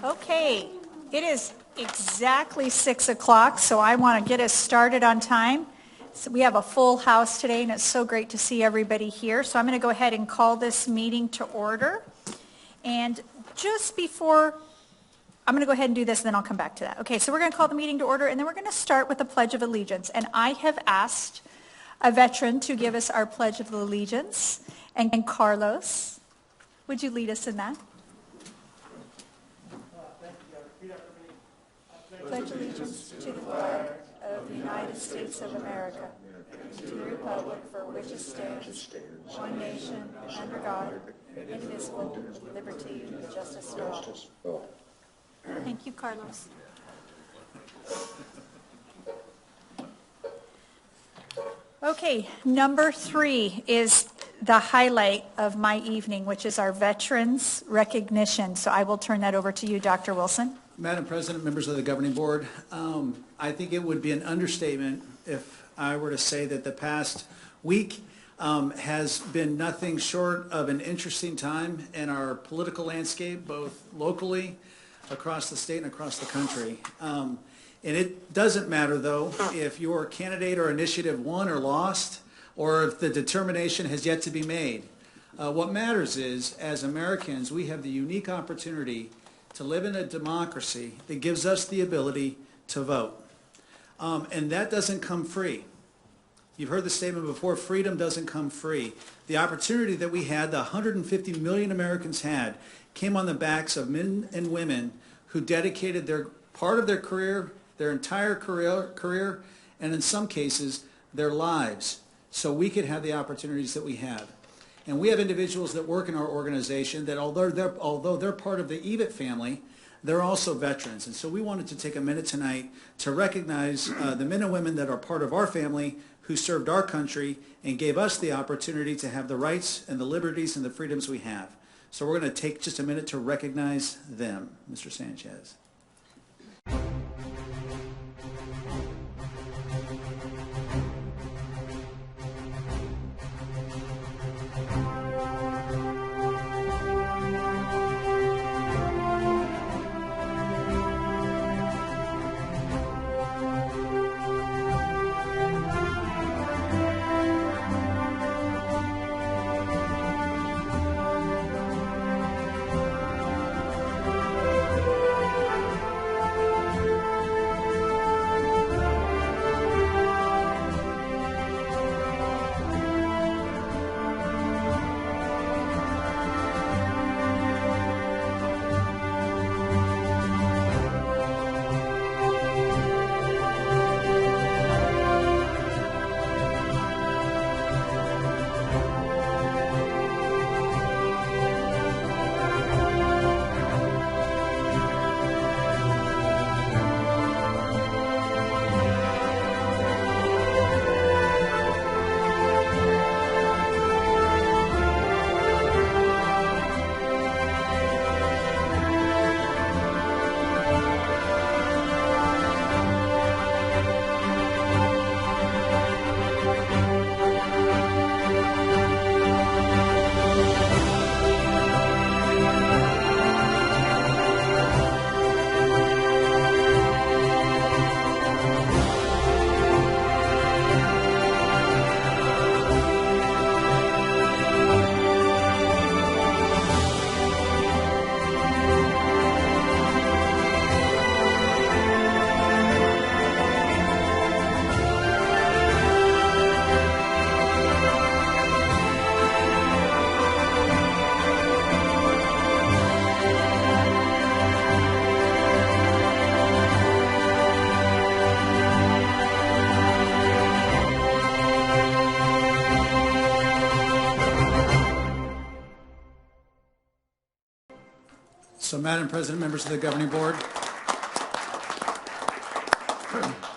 Okay, it is exactly 6 o'clock, so I want to get us started on time. So we have a full house today, and it's so great to see everybody here. So I'm going to go ahead and call this meeting to order. And just before, I'm going to go ahead and do this, and then I'll come back to that. Okay, so we're going to call the meeting to order, and then we're going to start with the Pledge of Allegiance. And I have asked a veteran to give us our Pledge of Allegiance. And Carlos, would you lead us in that? Pledge allegiance to the flag of the United States of America, to the republic for which it stands, one nation, under God, indivisible, with liberty and justice for all. Thank you, Carlos. Okay, number 3 is the highlight of my evening, which is our Veterans Recognition. So I will turn that over to you, Dr. Wilson. Madam President, members of the Governing Board, I think it would be an understatement if I were to say that the past week has been nothing short of an interesting time in our political landscape, both locally, across the state, and across the country. And it doesn't matter, though, if your candidate or initiative won or lost, or if the determination has yet to be made. What matters is, as Americans, we have the unique opportunity to live in a democracy that gives us the ability to vote. And that doesn't come free. You've heard the statement before, freedom doesn't come free. The opportunity that we had, the 150 million Americans had, came on the backs of men and women who dedicated their part of their career, their entire career, and in some cases, their lives, so we could have the opportunities that we have. And we have individuals that work in our organization that although they're part of the EVIT family, they're also veterans. And so we wanted to take a minute tonight to recognize the men and women that are part of our family who served our country and gave us the opportunity to have the rights and the liberties and the freedoms we have. So we're going to take just a minute to recognize them. Mr. Sanchez. So, Madam President, members of the Governing Board,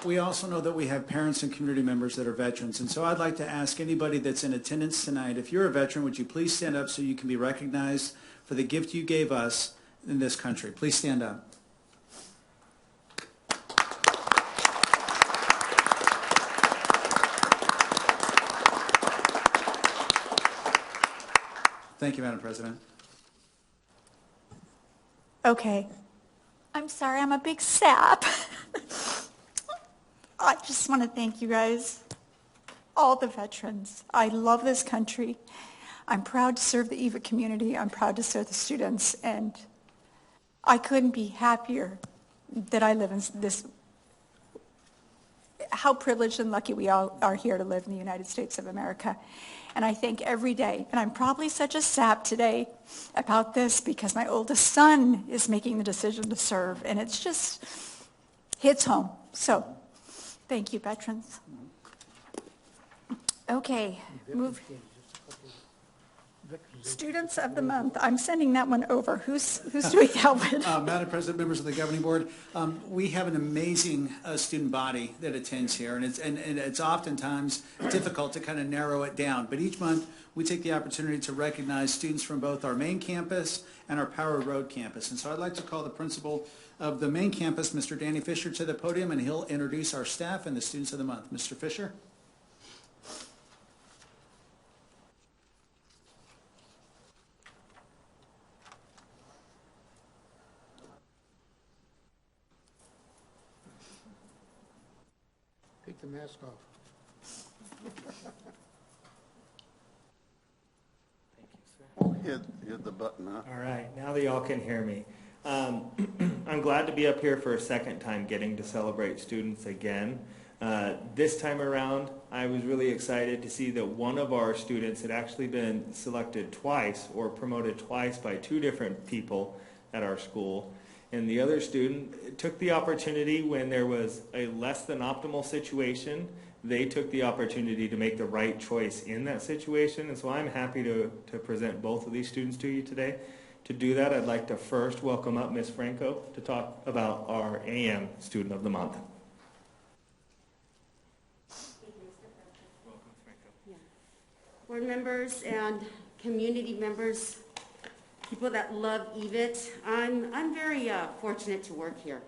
we also know that we have parents and community members that are veterans, and so I'd like to ask anybody that's in attendance tonight, if you're a veteran, would you please stand up so you can be recognized for the gift you gave us in this country. Please stand up. Thank you, Madam President. Okay. I'm sorry, I'm a big sap. I just want to thank you guys, all the veterans. I love this country. I'm proud to serve the EVIT community. I'm proud to serve the students, and I couldn't be happier that I live in this, how privileged and lucky we all are here to live in the United States of America. And I thank every day, and I'm probably such a sap today about this because my oldest son is making the decision to serve, and it's just hits home. So, thank you, veterans. Okay, move. Students of the month. I'm sending that one over. Who's doing that one? Madam President, members of the governing board, we have an amazing student body that attends here, and it's oftentimes difficult to kind of narrow it down. But each month, we take the opportunity to recognize students from both our main campus and our Power Road campus. And so I'd like to call the principal of the main campus, Mr. Danny Fisher, to the podium, and he'll introduce our staff and the students of the month. Mr. Fisher? Take the mask off. Thank you, sir. Hit the button, huh? All right, now that y'all can hear me. I'm glad to be up here for a second time getting to celebrate students again. This time around, I was really excited to see that one of our students had actually been selected twice or promoted twice by two different people at our school. And the other student took the opportunity when there was a less than optimal situation. They took the opportunity to make the right choice in that situation. And so I'm happy to present both of these students to you today. To do that, I'd like to first welcome up Ms. Franco to talk about our AM Student of the Month. Thank you, Mr. President. Welcome, Franco. Yeah. Board members and community members, people that love EVIT, I'm very fortunate to work here.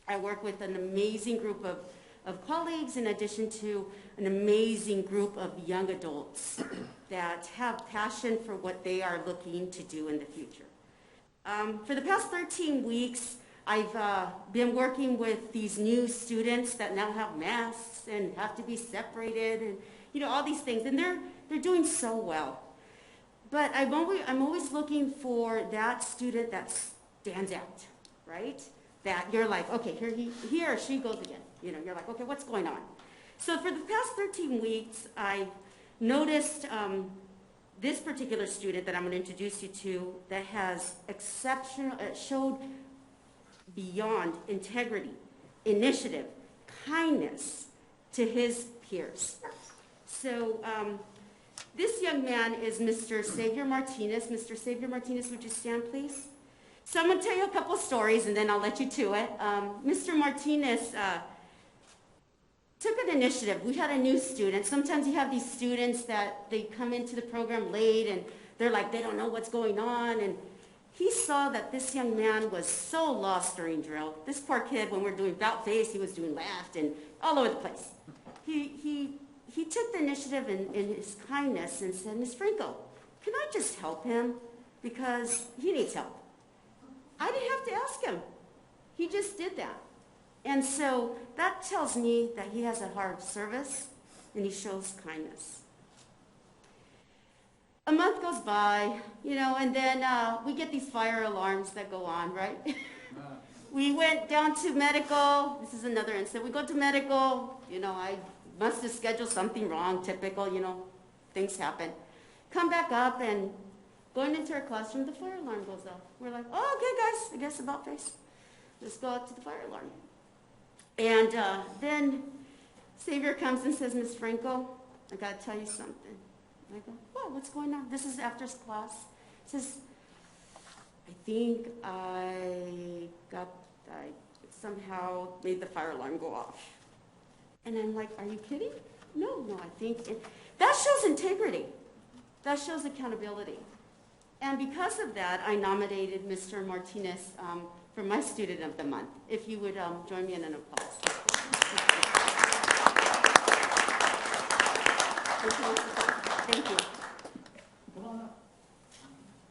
I work with an amazing group of colleagues in addition to an amazing group of young adults that have passion for what they are looking to do in the future. For the past 13 weeks, I've been working with these new students that now have masks and have to be separated and all these things, and they're doing so well. But I'm always looking for that student that stands out, right? That you're like, okay, here or she goes again. You're like, okay, what's going on? So for the past 13 weeks, I noticed this particular student that I'm going to introduce you to that has showed beyond integrity, initiative, kindness to his peers. So this young man is Mr. Xavier Martinez. Mr. Xavier Martinez, would you stand, please? So I'm going to tell you a couple stories, and then I'll let you to it. Mr. Martinez took an initiative. We had a new student. Sometimes you have these students that they come into the program late, and they're like, they don't know what's going on. And he saw that this young man was so lost during drill. This poor kid, when we're doing about face, he was doing left and all over the place. He took the initiative in his kindness and said, Ms. Franco, can I just help him? Because he needs help. I didn't have to ask him. He just did that. And so that tells me that he has a heart of service and he shows kindness. A month goes by, and then we get these fire alarms that go on, right? We went down to medical. This is another incident. We go to medical. I must have scheduled something wrong, typical, things happen. Come back up, and going into our classroom, the fire alarm goes off. We're like, oh, okay, guys, I guess about face. Let's go out to the fire alarm. And then Xavier comes and says, Ms. Franco, I got to tell you something. I go, oh, what's going on? This is after class. He says, I think I somehow made the fire alarm go off. And I'm like, are you kidding? No, I think that shows integrity. That shows accountability. And because of that, I nominated Mr. Martinez for my Student of the Month. If you would join me in an applause. Thank you. Come on up.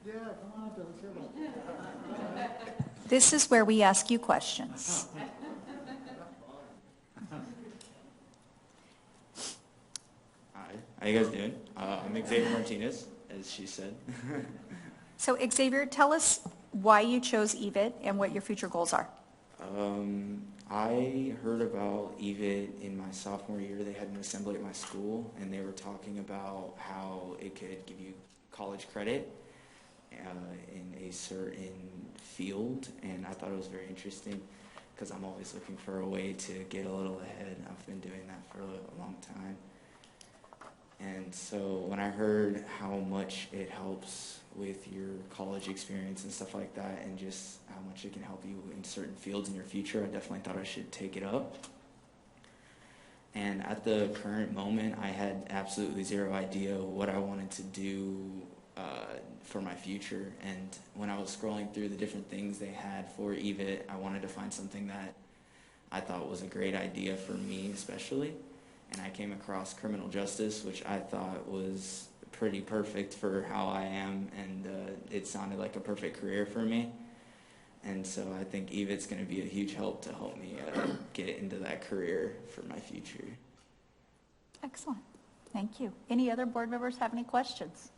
Yeah, come on up. Let's hear about it. This is where we ask you questions. Hi, how you guys doing? I'm Xavier Martinez, as she said. So Xavier, tell us why you chose EVIT and what your future goals are. I heard about EVIT in my sophomore year. They had an assembly at my school, and they were talking about how it could give you college credit in a certain field, and I thought it was very interesting because I'm always looking for a way to get a little ahead. I've been doing that for a long time. And so when I heard how much it helps with your college experience and stuff like that, and just how much it can help you in certain fields in your future, I definitely thought I should take it up. And at the current moment, I had absolutely zero idea what I wanted to do for my future. And when I was scrolling through the different things they had for EVIT, I wanted to find something that I thought was a great idea for me especially. And I came across criminal justice, which I thought was pretty perfect for how I am, and it sounded like a perfect career for me. And so I think EVIT's going to be a huge help to help me get into that career for my future. Excellent. Thank you. Any other board members have any questions?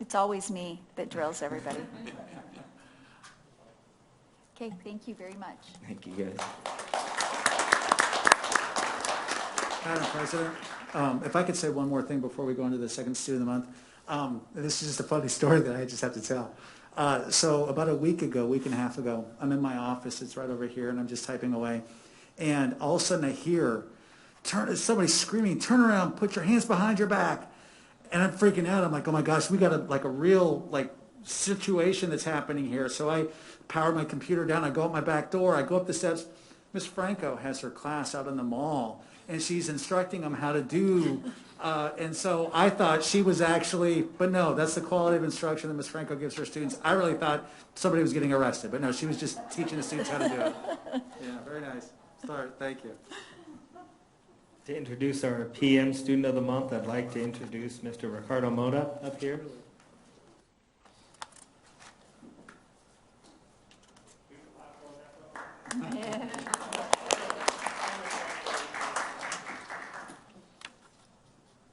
It's always me that drills everybody. Okay, thank you very much. Thank you, guys. Madam President, if I could say one more thing before we go into the second student of the month. This is just a funny story that I just have to tell. So about a week and a half ago, I'm in my office. It's right over here, and I'm just typing away. And all of a sudden I hear somebody screaming, "Turn around, put your hands behind your back." And I'm freaking out. I'm like, oh my gosh, we got a real situation that's happening here. So I power my computer down. I go out my back door. I go up the steps. Miss Franco has her class out in the mall, and she's instructing them how to do. And so I thought she was actually, but no, that's the quality of instruction that Miss Franco gives her students. I really thought somebody was getting arrested, but no, she was just teaching the students how to do it. Yeah, very nice. Start. Thank you. To introduce our PM Student of the Month, I'd like to introduce Mr. Ricardo Mota up here.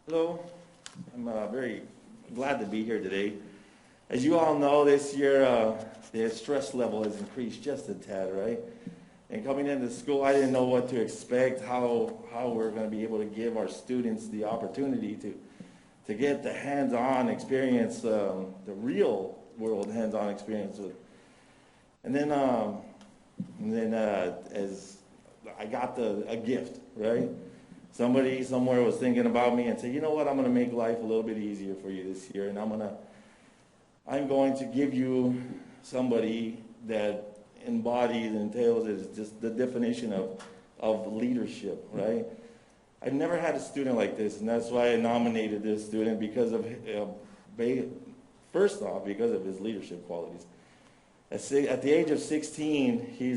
Hello, I'm very glad to be here today. As you all know, this year the stress level has increased just a tad, right? And coming into school, I didn't know what to expect, how we're going to be able to give our students the opportunity to get the hands-on experience, the real world hands-on experience with. And then as I got a gift, right? Somebody somewhere was thinking about me and said, you know what, I'm going to make life a little bit easier for you this year, and I'm going to give you somebody that embodies and entails is just the definition of leadership, right? I've never had a student like this, and that's why I nominated this student because of, first off, because of his leadership qualities. At the age of 16, he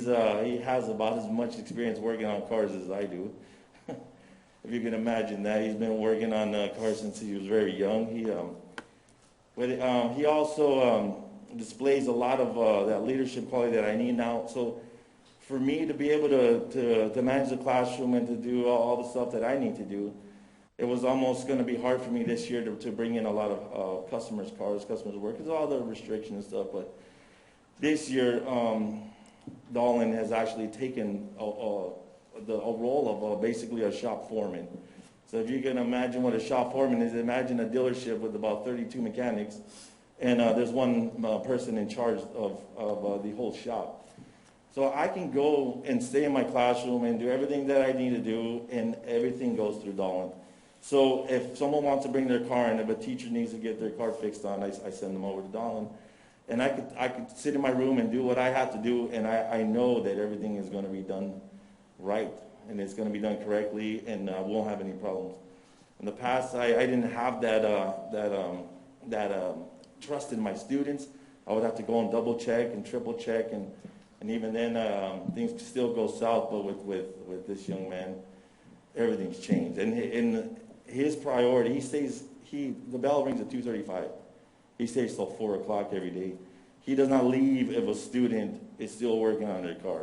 has about as much experience working on cars as I do. If you can imagine that. He's been working on cars since he was very young. He also displays a lot of that leadership quality that I need now. So for me to be able to manage the classroom and to do all the stuff that I need to do, it was almost going to be hard for me this year to bring in a lot of customers' work, because of all the restrictions and stuff. But this year, Dolan has actually taken a role of basically a shop foreman. So if you can imagine what a shop foreman is, imagine a dealership with about 32 mechanics, and there's one person in charge of the whole shop. So I can go and stay in my classroom and do everything that I need to do, and everything goes through Dolan. So if someone wants to bring their car in, if a teacher needs to get their car fixed on, I send them over to Dolan. And I could sit in my room and do what I have to do, and I know that everything is going to be done right, and it's going to be done correctly, and won't have any problems. In the past, I didn't have that trust in my students. I would have to go and double check and triple check, and even then things still go south. But with this young man, everything's changed. And in his priority, the bell rings at 2:35. He stays till 4 o'clock every day. he does not leave if a student is still working on their car.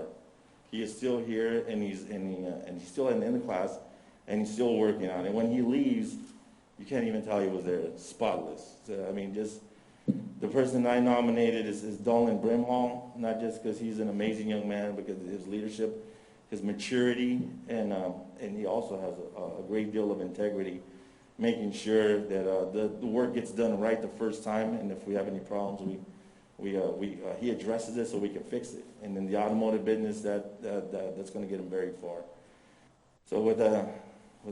He is still here, and he's still in the class, and he's still working on it. When he leaves, you can't even tell he was there, spotless. So, I mean, just the person I nominated is Dolan Brimhall, not just because he's an amazing young man, but because of his leadership, his maturity, and he also has a great deal of integrity, making sure that the work gets done right the first time, and if we have any problems, he addresses it so we can fix it. And in the automotive business, that's going to get him very far. So with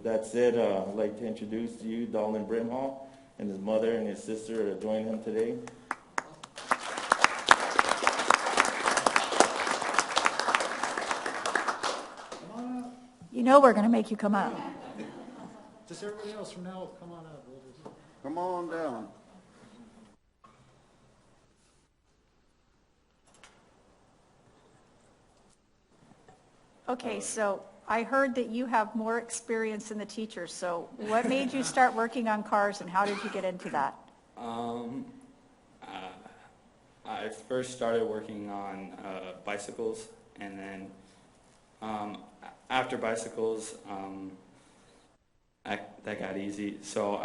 that said, I'd like to introduce to you Dolan Brimhall and his mother and his sister to join him today. You know we're going to make you come up. Just everybody else from now, come on up. Come on down. Okay, so I heard that you have more experience than the teachers. So what made you start working on cars, and how did you get into that? I first started working on bicycles, and then after bicycles, that got easy. So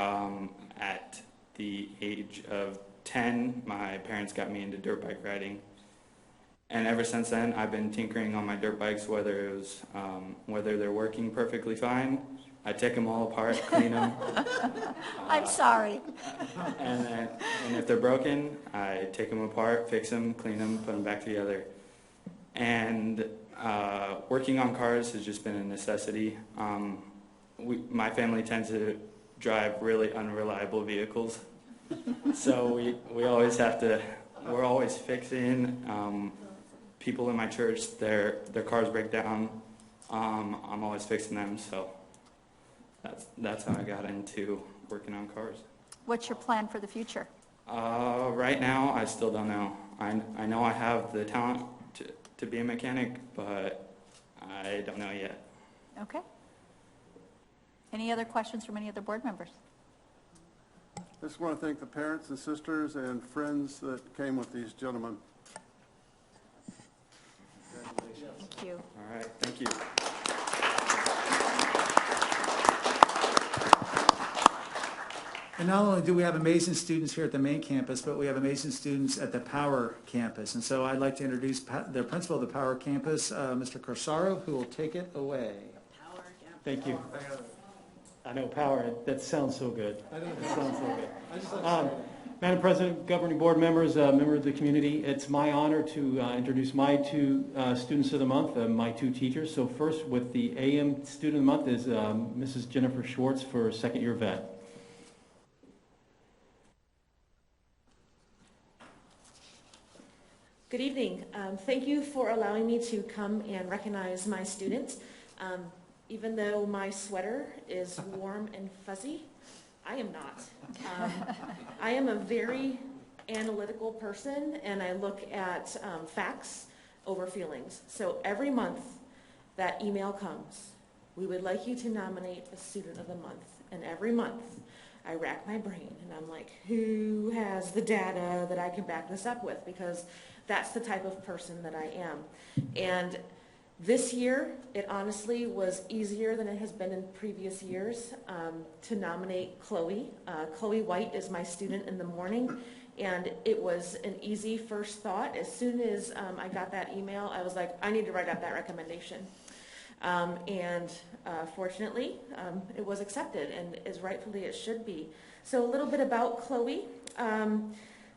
at the age of 10, my parents got me into dirt bike riding. And ever since then, I've been tinkering on my dirt bikes, whether they're working perfectly fine. I take them all apart, clean them. I'm sorry. And if they're broken, I take them apart, fix them, clean them, put them back together. And working on cars has just been a necessity. My family tends to drive really unreliable vehicles, so we always have to. We're always fixing. People in my church, their cars break down. I'm always fixing them, so that's how I got into working on cars. What's your plan for the future? Right now, I still don't know. I know I have the talent to be a mechanic, but I don't know yet. Okay. Any other questions from any other board members? I just want to thank the parents and sisters and friends that came with these gentlemen. Thank you. All right, thank you. And not only do we have amazing students here at the main campus, but we have amazing students at the Power campus. And so I'd like to introduce the principal of the Power campus, Mr. Corsaro, who will take it away. Thank you. I know Power, that sounds so good. That sounds so good. Madam President, governing board members, member of the community, it's my honor to introduce my two students of the month, my two teachers. So first, with the AM student of the month is Mrs. Jennifer Schwartz for second year vet. Good evening. Thank you for allowing me to come and recognize my student. Even though my sweater is warm and fuzzy, I am not. I am a very analytical person, and I look at facts over feelings. So every month that email comes, we would like you to nominate a student of the month. And every month I rack my brain, and I'm like, who has the data that I can back this up with? Because that's the type of person that I am. And this year, it honestly was easier than it has been in previous years to nominate Chloe. Chloe White is my student in the morning, and it was an easy first thought. As soon as I got that email, I was like, I need to write up that recommendation. Fortunately, it was accepted, and as rightfully it should be. So a little bit about Chloe.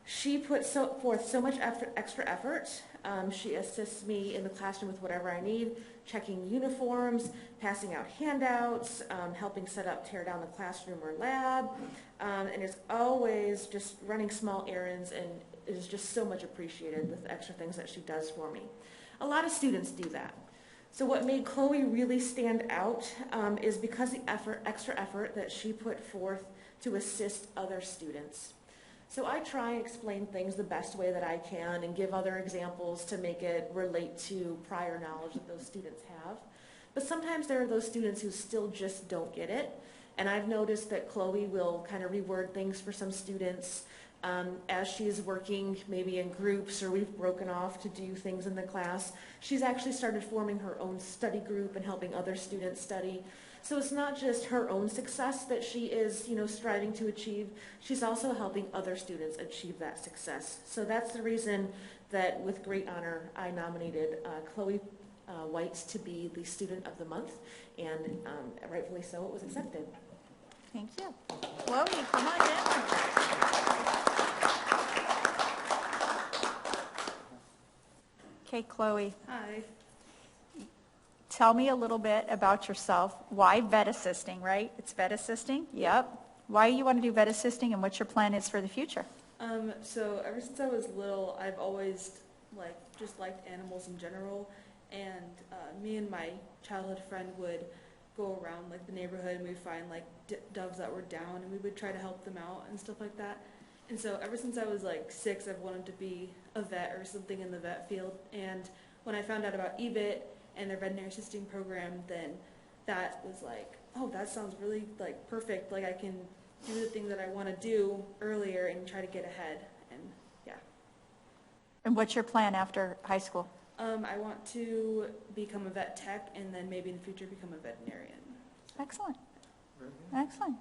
She put forth so much extra effort. She assists me in the classroom with whatever I need, checking uniforms, passing out handouts, helping set up, tear down the classroom or lab, and is always just running small errands, and is just so much appreciated with the extra things that she does for me. A lot of students do that. So what made Chloe really stand out is because the extra effort that she put forth to assist other students. So I try and explain things the best way that I can and give other examples to make it relate to prior knowledge that those students have. But sometimes there are those students who still just don't get it. And I've noticed that Chloe will kind of reword things for some students, As she's working maybe in groups or we've broken off to do things in the class, she's actually started forming her own study group and helping other students study. So it's not just her own success that she is, striving to achieve. She's also helping other students achieve that success. So that's the reason that with great honor, I nominated Chloe Whites to be the Student of the Month, and rightfully so, it was accepted. Thank you. Chloe, come on down. Okay, Chloe, Hi. tell me a little bit about yourself. Why vet assisting, right? It's vet assisting? Yep. Why you want to do vet assisting and what your plan is for the future? So ever since I was little, I've always just liked animals in general, and me and my childhood friend would go around the neighborhood and we'd find doves that were down and we would try to help them out and stuff like that. And so ever since I was 6, I've wanted to be a vet or something in the vet field. And when I found out about EVIT and their veterinary assisting program, then that was oh, that sounds really perfect. I can do the thing that I want to do earlier and try to get ahead. And yeah. And what's your plan after high school? I want to become a vet tech and then maybe in the future become a veterinarian. Excellent. Excellent.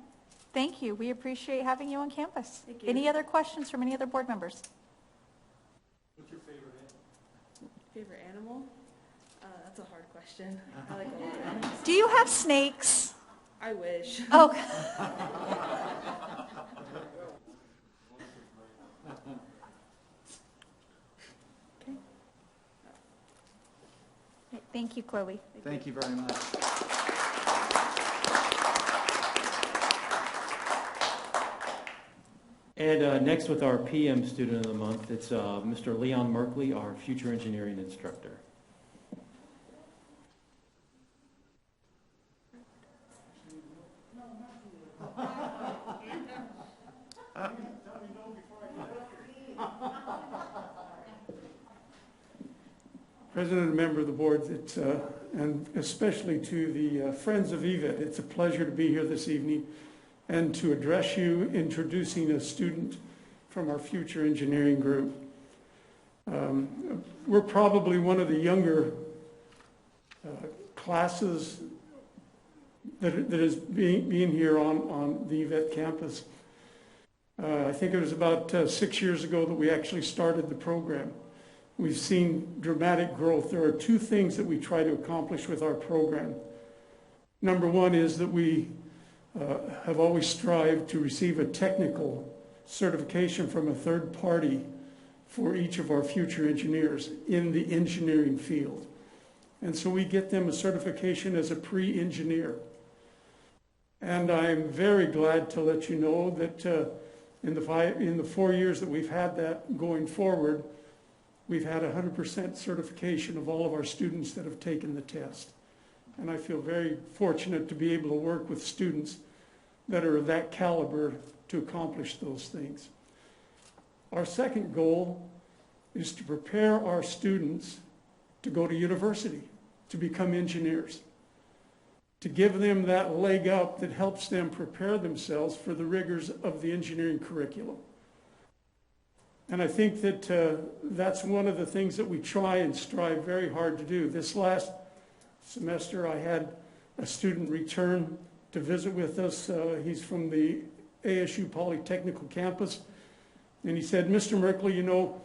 Thank you. We appreciate having you on campus. Thank you. Any other questions from any other board members? What's your favorite animal? Favorite animal? That's a hard question. I like a lot of animals. Do you have snakes? I wish. Oh. Okay. Thank you, Chloe. Thank you very much. And next with our PM Student of the Month, it's Mr. Leon Merkley, our future engineering instructor. President and member of the board, and especially to the Friends of EVIT, it's a pleasure to be here this evening and to address you introducing a student from our future engineering group. We're probably one of the younger classes that is being here on the EVIT campus. I think it was about 6 years ago that we actually started the program. We've seen dramatic growth. There are two things that we try to accomplish with our program. Number one is that we have always strived to receive a technical certification from a third party for each of our future engineers in the engineering field. And so we get them a certification as a pre-engineer. And I'm very glad to let you know that in the 4 years that we've had that going forward, we've had 100% certification of all of our students that have taken the test. And I feel very fortunate to be able to work with students that are of that caliber to accomplish those things. Our second goal is to prepare our students to go to university, to become engineers, to give them that leg up that helps them prepare themselves for the rigors of the engineering curriculum. And I think that that's one of the things that we try and strive very hard to do. This last semester, I had a student return to visit with us. He's from the ASU Polytechnical campus. And he said, Mr. Merkley, you know,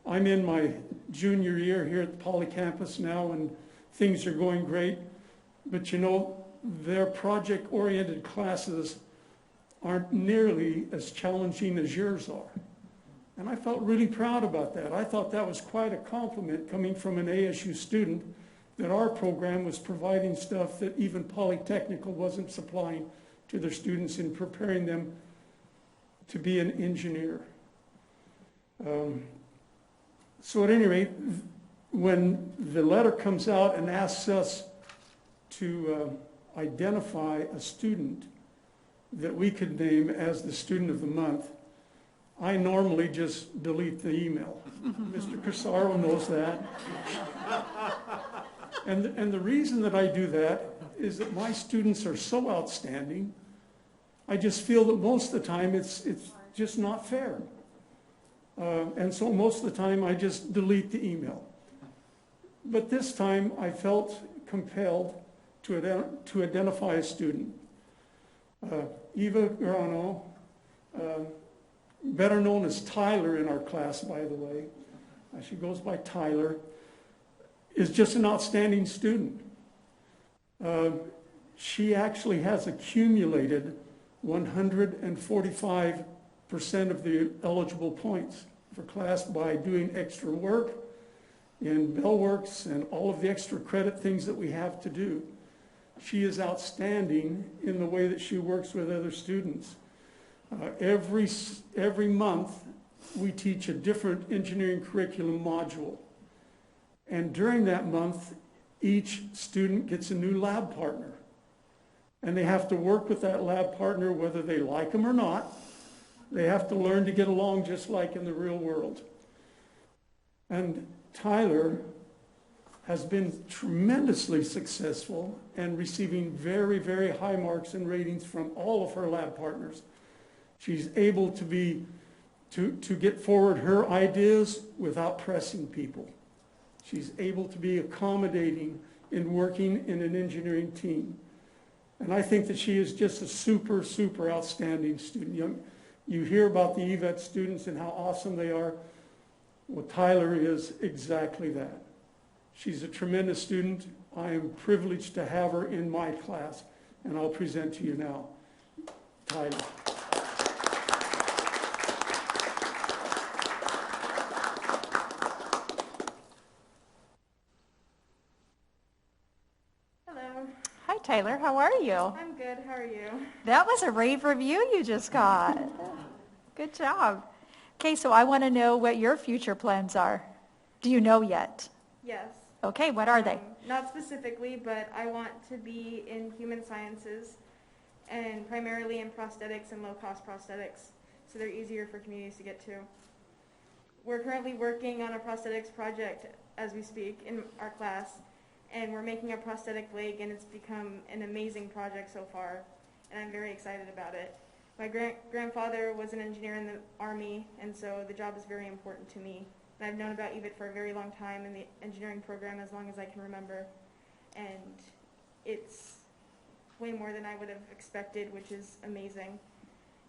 I'm in my junior year here at the Poly campus now, and things are going great. But you know, their project-oriented classes aren't nearly as challenging as yours are. And I felt really proud about that. I thought that was quite a compliment coming from an ASU student, that our program was providing stuff that even Polytechnical wasn't supplying to their students in preparing them to be an engineer. So at any rate, when the letter comes out and asks us to identify a student that we could name as the Student of the Month, I normally just delete the email. Mr. Casaro knows that. And the reason that I do that is that my students are so outstanding. I just feel that most of the time it's just not fair. And so most of the time I just delete the email. But this time I felt compelled to identify a student. Eva Grano, better known as Tyler in our class, by the way, she goes by Tyler, is just an outstanding student. She actually has accumulated 145% of the eligible points for class by doing extra work in Bellworks and all of the extra credit things that we have to do. She is outstanding in the way that she works with other students. Every month we teach a different engineering curriculum module. And during that month, each student gets a new lab partner. And they have to work with that lab partner whether they like them or not. They have to learn to get along just like in the real world. And Tyler has been tremendously successful and receiving very, very high marks and ratings from all of her lab partners. She's able to get forward her ideas without pressing people. She's able to be accommodating in working in an engineering team. And I think that she is just a super, super outstanding student. You hear about the EVIT students and how awesome they are. Well, Tyler is exactly that. She's a tremendous student. I am privileged to have her in my class, and I'll present to you now. Tyler. Hello. Hi, Tyler. How are you? I'm good. How are you? That was a rave review you just got. Good job. Okay, so I want to know what your future plans are. Do you know yet? Yes. Okay, what are they? Not specifically, but I want to be in human sciences and primarily in prosthetics and low-cost prosthetics, so they're easier for communities to get to. We're currently working on a prosthetics project as we speak in our class, and we're making a prosthetic leg, and it's become an amazing project so far, and I'm very excited about it. My grandfather was an engineer in the Army, and so the job is very important to me. And I've known about EVIT for a very long time in the engineering program, as long as I can remember. And it's way more than I would have expected, which is amazing.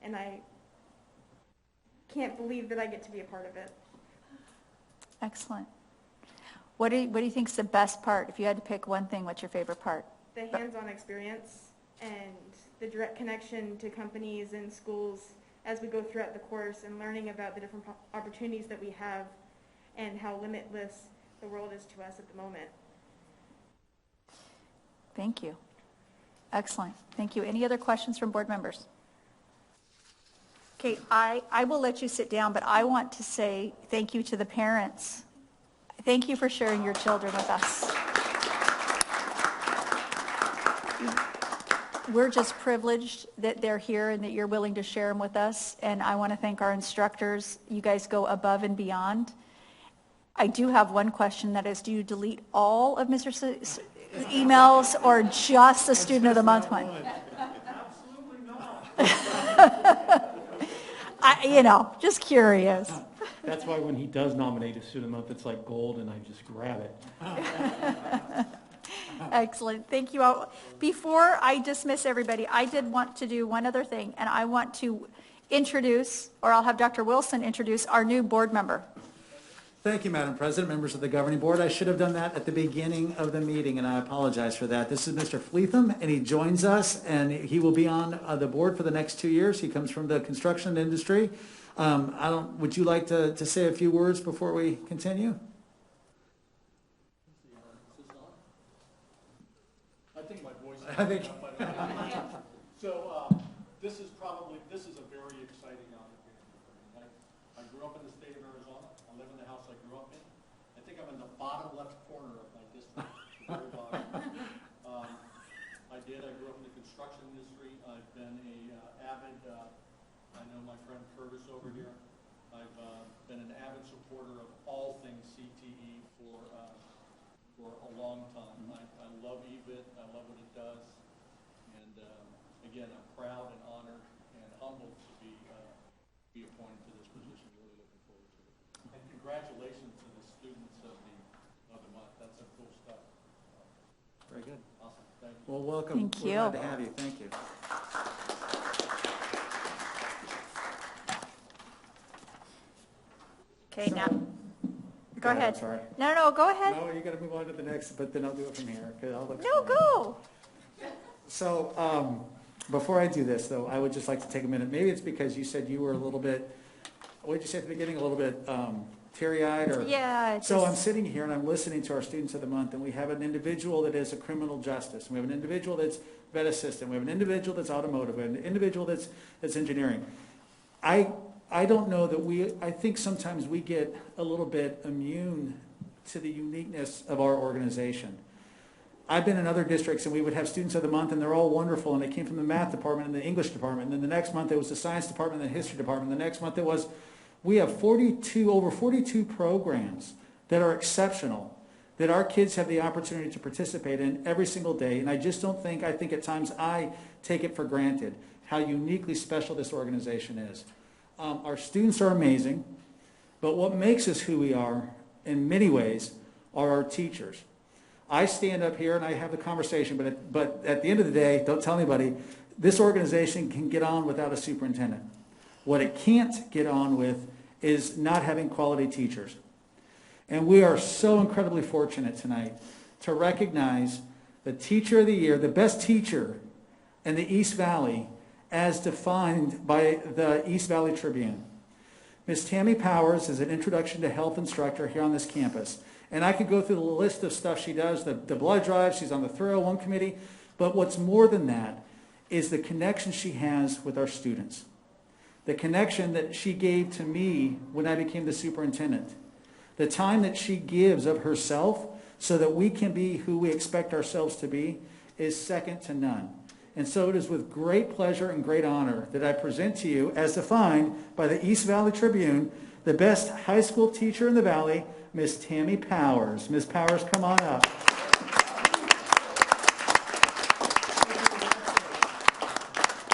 And I can't believe that I get to be a part of it. Excellent. What do you think is the best part? If you had to pick one thing, what's your favorite part? The hands-on experience and the direct connection to companies and schools as we go throughout the course and learning about the different opportunities that we have and how limitless the world is to us at the moment. Thank you. Excellent. Thank you. Any other questions from board members? Okay, I will let you sit down, but I want to say thank you to the parents. Thank you for sharing your children with us. We're just privileged that they're here and that you're willing to share them with us. And I want to thank our instructors. You guys go above and beyond. I do have one question, that is, do you delete all of Mr. emails or just the Student of the Month one? Absolutely not. Just curious. That's why when he does nominate a student of the month, it's like gold, and I just grab it. Excellent. Thank you all. Before I dismiss everybody, I did want to do one other thing, and I want to introduce, or I'll have Dr. Wilson introduce, our new board member. Thank you, Madam President, members of the governing board. I should have done that at the beginning of the meeting, and I apologize for that. This is Mr. Fleetham, and he joins us, and he will be on the board for the next 2 years. He comes from the construction industry. Would you like to say a few words before we continue? I think my voice is I think. So this is a very exciting opportunity for me. I grew up in the state of Arizona. I live in the house I grew up in. I think I'm in the bottom left corner of my district. The very bottom. I grew up in the construction industry. I've been I know my friend Curtis over here. I've been an avid supporter of all things CTE for a long time. I love EVIT. I love what it does. And again, I'm proud and honored and humbled to be appointed to this position. Really looking forward to it. congratulations to the students of the month. That's some cool stuff. Very good. Awesome. Thank you. Well, welcome. Thank We're you. glad to have you. Thank you. Okay, now, go ahead, ahead. I'm sorry. No, go ahead. No, you got to move on to the next, but then I'll do it from here, because I'll explain. No, go. So, before I do this, though, I would just like to take a minute. Maybe it's because you said you were a little bit, what did you say at the beginning, a little bit teary-eyed? Or Yeah. So I'm sitting here and I'm listening to our Students of the Month, and we have an individual that is a criminal justice. We have an individual that's vet assistant. We have an individual that's automotive. We have an individual that's engineering. I don't know that I think sometimes we get a little bit immune to the uniqueness of our organization. I've been in other districts and we would have Students of the Month and they're all wonderful and they came from the math department and the English department, and then the next month it was the science department and the history department. The next month we have over 42 programs that are exceptional, that our kids have the opportunity to participate in every single day. And I just don't think, I think at times I take it for granted how uniquely special this organization is. Our students are amazing, but what makes us who we are in many ways are our teachers. I stand up here and I have the conversation, but at the end of the day, don't tell anybody, this organization can get on without a superintendent. What it can't get on with is not having quality teachers. And we are so incredibly fortunate tonight to recognize the Teacher of the Year, the best teacher in the East Valley, as defined by the East Valley Tribune. Ms. Tammy Powers is an Introduction to Health instructor here on this campus. And I could go through the list of stuff she does, the blood drive, she's on the 301 committee. But what's more than that is the connection she has with our students. The connection that she gave to me when I became the superintendent. The time that she gives of herself so that we can be who we expect ourselves to be is second to none. And so it is with great pleasure and great honor that I present to you, as defined by the East Valley Tribune, the best high school teacher in the Valley, Miss Tammy Powers. Miss Powers, come on up.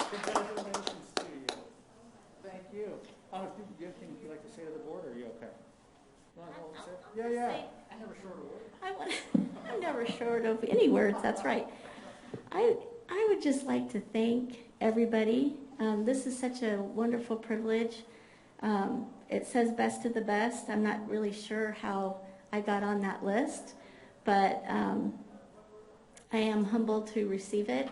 Congratulations to you. Thank you. Do you have anything you'd like to say to the board, or are you okay? Yeah. I'm never short of words. I'm never short of any words, that's right. I would just like to thank everybody. This is such a wonderful privilege. It says best of the best. I'm not really sure how I got on that list, but I am humbled to receive it.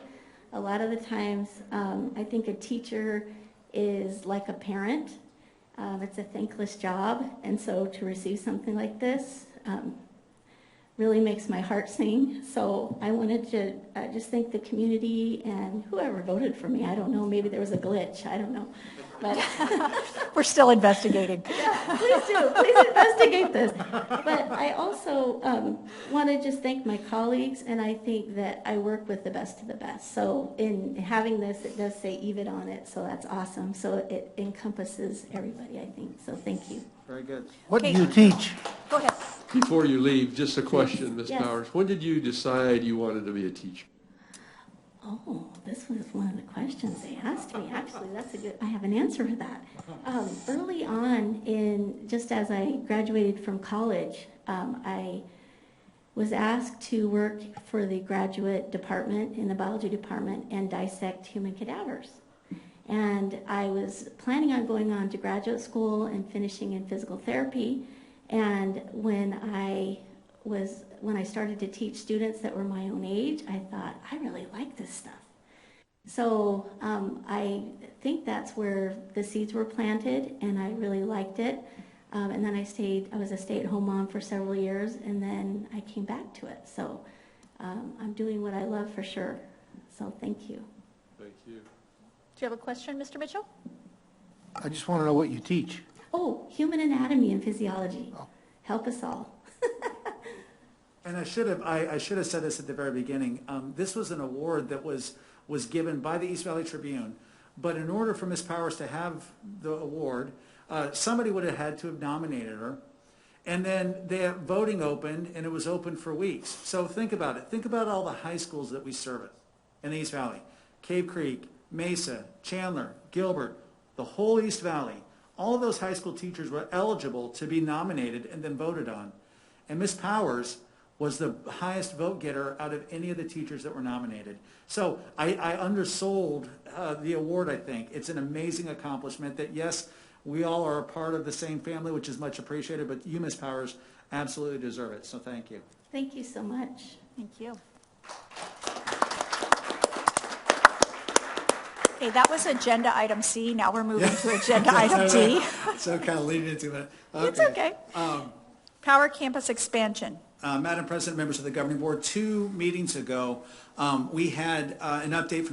A lot of the times, I think a teacher is like a parent. It's a thankless job, and so to receive something like this really makes my heart sing. So I wanted to just thank the community and whoever voted for me. I don't know, maybe there was a glitch, I don't know. But We're still investigating. Yeah, please investigate this. But I also want to just thank my colleagues, and I think that I work with the best of the best. So in having this, it does say EVIT on it, so that's awesome. So it encompasses everybody, I think. So thank you. Very good. What do you teach? Go ahead. Before you leave, just a question, Ms. Yes. Powers. When did you decide you wanted to be a teacher? Oh, this was one of the questions they asked me. Actually, I have an answer for that. Early on, just as I graduated from college, I was asked to work for the graduate department in the biology department and dissect human cadavers. And I was planning on going on to graduate school and finishing in physical therapy. And when I started to teach students that were my own age, I thought, I really like this stuff. So I think that's where the seeds were planted, and I really liked it. And then I was a stay-at-home mom for several years, and then I came back to it. So I'm doing what I love for sure. So thank you. Thank you. Do you have a question, Mr. Mitchell? I just want to know what you teach. Oh, human anatomy and physiology. Oh. Help us all. And I should have said this at the very beginning. This was an award that was given by the East Valley Tribune, but in order for Ms. Powers to have the award, somebody would have had to have nominated her, and then the voting opened, and it was open for weeks. So think about it. Think about all the high schools that we service in the East Valley: Cave Creek, Mesa, Chandler, Gilbert, the whole East Valley. all of those high school teachers were eligible to be nominated and then voted on. And Miss Powers was the highest vote getter out of any of the teachers that were nominated. So I undersold the award, I think. It's an amazing accomplishment that, yes, we all are a part of the same family, which is much appreciated, but you, Miss Powers, absolutely deserve it. So thank you. Thank you so much. Thank you. Okay, that was agenda item C. Now we're moving to agenda item D. So kind of leading into it. It's okay. Power campus expansion. Madam President, members of the governing board, 2 meetings ago, we had an update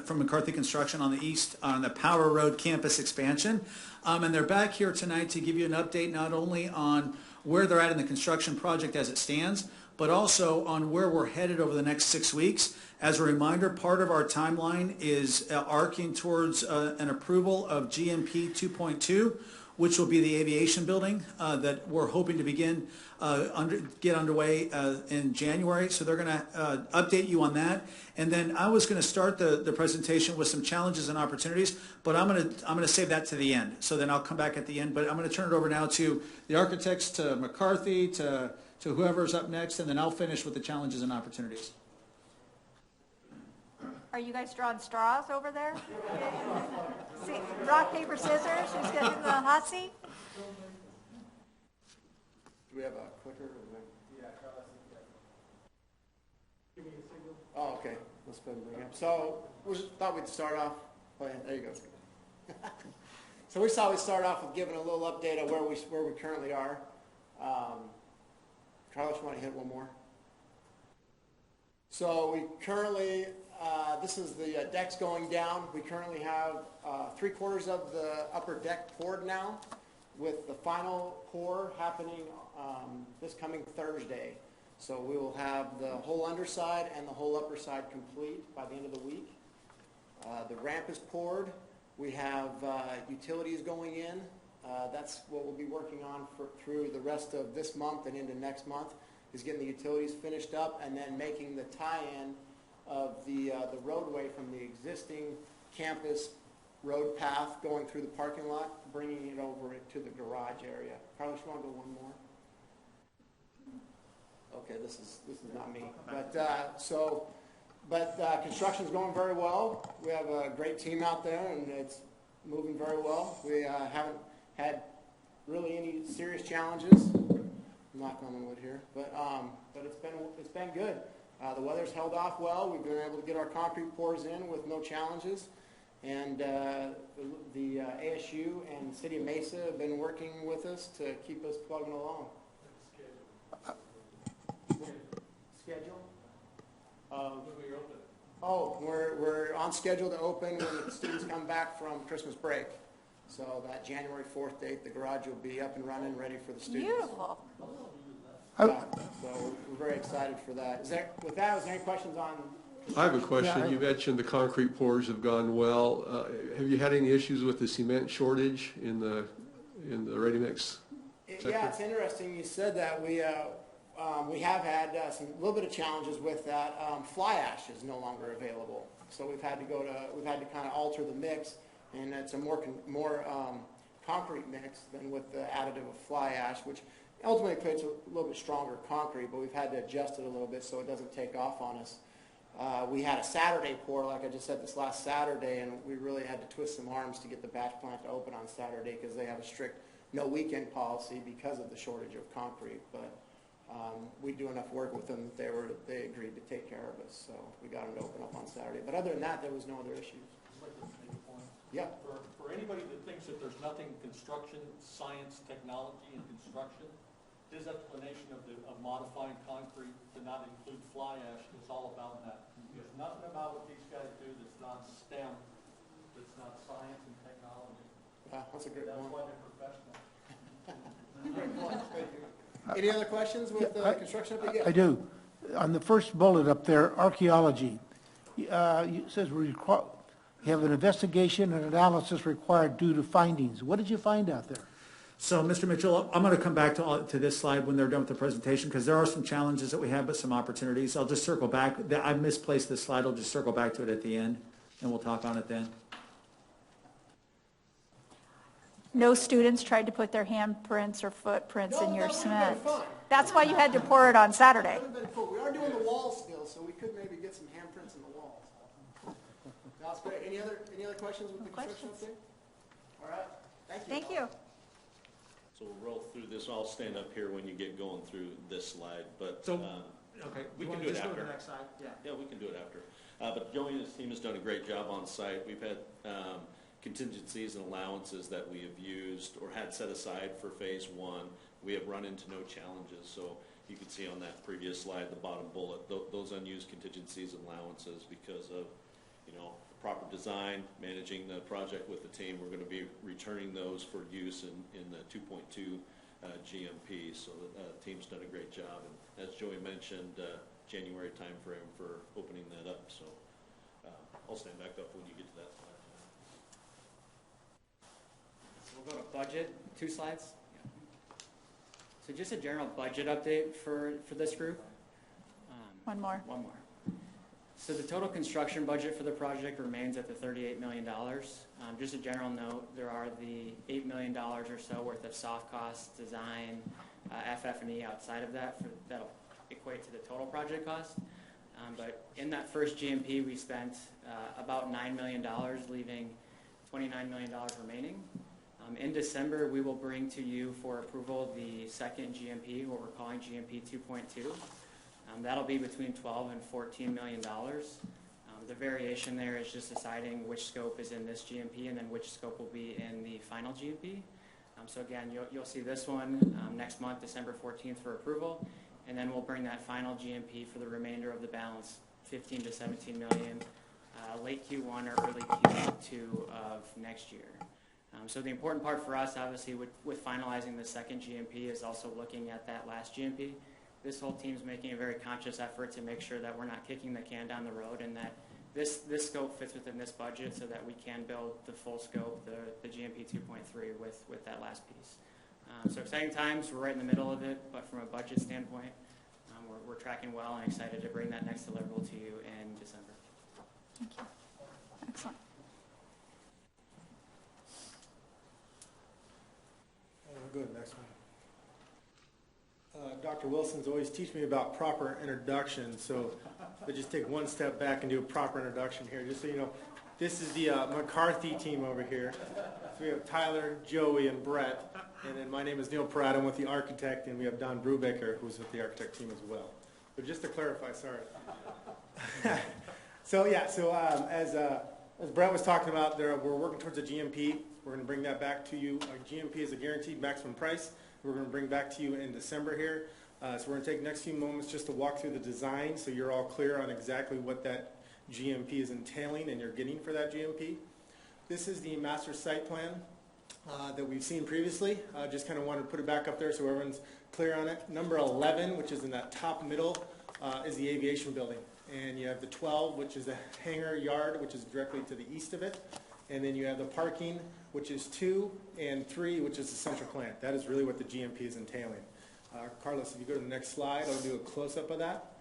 from McCarthy Construction on the east on the Power Road campus expansion, and they're back here tonight to give you an update not only on where they're at in the construction project as it stands, but also on where we're headed over the next 6 weeks. As a reminder, part of our timeline is arcing towards an approval of GMP 2.2, which will be the aviation building that we're hoping to begin get underway in January. So they're going to update you on that. And then I was going to start the presentation with some challenges and opportunities, but I'm going to save that to the end. So then I'll come back at the end. But I'm going to turn it over now to the architects, to McCarthy, to whoever's up next, and then I'll finish with the challenges and opportunities. Are you guys drawing straws over there? See, rock, paper, scissors, who's getting in the hot seat? Do we have a clicker? Yeah, Carlos. Give me a signal. Oh, okay. Let's go ahead and bring it up. So we thought we'd start off. Oh, yeah, there you go. So we thought we'd start off with giving a little update on where we currently are. Carlos, you want to hit one more? So we currently, this is the decks going down. We currently have 3/4 of the upper deck poured now, with the final pour happening this coming Thursday. So we will have the whole underside and the whole upper side complete by the end of the week. The ramp is poured. We have utilities going in. That's what we'll be working on through the rest of this month and into next month, is getting the utilities finished up and then making the tie-in of the roadway from the existing campus road path going through the parking lot, bringing it over to the garage area. Carlos, you want to go one more? Okay, this is not me. But construction's going very well. We have a great team out there, and it's moving very well. We haven't had really any serious challenges. Knock on the wood here, but it's been good. The weather's held off well. We've been able to get our concrete pours in with no challenges, and the ASU and City of Mesa have been working with us to keep us plugging along. Schedule? We're on schedule to open when the students come back from Christmas break. So that January 4th date, the garage will be up and running, ready for the students. Beautiful. Yeah, so we're very excited for that. Was there any questions on? I have a question. You mentioned the concrete pours have gone well. Have you had any issues with the cement shortage in the ready-mix sector? Yeah, it's interesting you said that. We have had a little bit of challenges with that. Fly ash is no longer available, so we've had to kind of alter the mix, and it's a more concrete mix than with the additive of fly ash, which ultimately creates a little bit stronger concrete, but we've had to adjust it a little bit so it doesn't take off on us. We had a Saturday pour, like I just said, this last Saturday, and we really had to twist some arms to get the batch plant to open on Saturday because they have a strict no weekend policy because of the shortage of concrete. But we do enough work with them that they agreed to take care of us, so we got them to open up on Saturday. But other than that, there was no other issues. I'd like to make a point. Yeah. For anybody that thinks that there's nothing construction, science, technology, and construction, his explanation of modifying concrete to not include fly ash is all about that. There's nothing about what these guys do that's not STEM, that's not science and technology. That's a great point. That's why they're professional. Great point. Any other questions with construction? I do. On the first bullet up there, archaeology, it says you have an investigation and analysis required due to findings. What did you find out there? So, Mr. Mitchell, I'm going to come back to this slide when they're done with the presentation because there are some challenges that we have, but some opportunities. I'll just circle back. I misplaced this slide. I'll just circle back to it at the end, and we'll talk on it then. no students tried to put their handprints or footprints in your that would've been cement. fun. That's why you had to pour it on Saturday. That would've been cool. We are doing the walls still, so we could maybe get some handprints in the walls. That's great. Any other questions with the construction update? All right, thank you. Thank you. So we'll roll through this. I'll stand up here when you get going through this slide, but So, okay, we you can wanna do it just go to after. the next slide? Yeah. Yeah, we can do it after. But Joey and his team has done a great job on site. We've had contingencies and allowances that we have used or had set aside for phase one. We have run into no challenges. So you can see on that previous slide, the bottom bullet, those unused contingencies and allowances because of, proper design, managing the project with the team. We're going to be returning those for use in the 2.2 GMP. So the team's done a great job. And as Joey mentioned, January timeframe for opening that up. So I'll stand back up when you get to that slide. So we'll go to budget, 2 slides. So just a general budget update for this group. One more. So the total construction budget for the project remains at the $38 million. Just a general note, there are the $8 million or so worth of soft costs, design, FF&E outside of that that'll equate to the total project cost. But in that first GMP, we spent about $9 million, leaving $29 million remaining. In December, we will bring to you for approval the second GMP, what we're calling GMP 2.2. That'll be between $12 and $14 million. The variation there is just deciding which scope is in this GMP and then which scope will be in the final GMP. So again, you'll see this one next month, December 14th for approval, and then we'll bring that final GMP for the remainder of the balance, 15 to 17 million, late Q1 or early Q2 of next year. So the important part for us, obviously, with finalizing the second GMP is also looking at that last GMP. This whole team's making a very conscious effort to make sure that we're not kicking the can down the road and that this scope fits within this budget so that we can build the full scope, the GMP 2.3 with that last piece. So exciting times, we're right in the middle of it, but from a budget standpoint, we're tracking well and excited to bring that next deliverable to you in December. Thank you. Excellent. Go to the next one. Dr. Wilson's always teach me about proper introduction, so I just take one step back and do a proper introduction here. Just so you know, this is the McCarthy team over here. So we have Tyler, Joey, and Brett, and then my name is Neil Pratt. I'm with the architect, and we have Don Brubaker, who's with the architect team as well. But just to clarify, sorry. As Brett was talking about, we're working towards a GMP. We're going to bring that back to you. Our GMP is a guaranteed maximum price. We're going to bring back to you in December here. So we're going to take the next few moments just to walk through the design so you're all clear on exactly what that GMP is entailing and you're getting for that GMP. This is the master site plan that we've seen previously. Just kind of wanted to put it back up there so everyone's clear on it. Number 11, which is in that top middle, is the aviation building. And you have the 12, which is the hangar yard, which is directly to the east of it. And then you have the parking, which is 2, and 3, which is the central plant. That is really what the GMP is entailing. Carlos, if you go to the next slide, I'll do a close-up of that.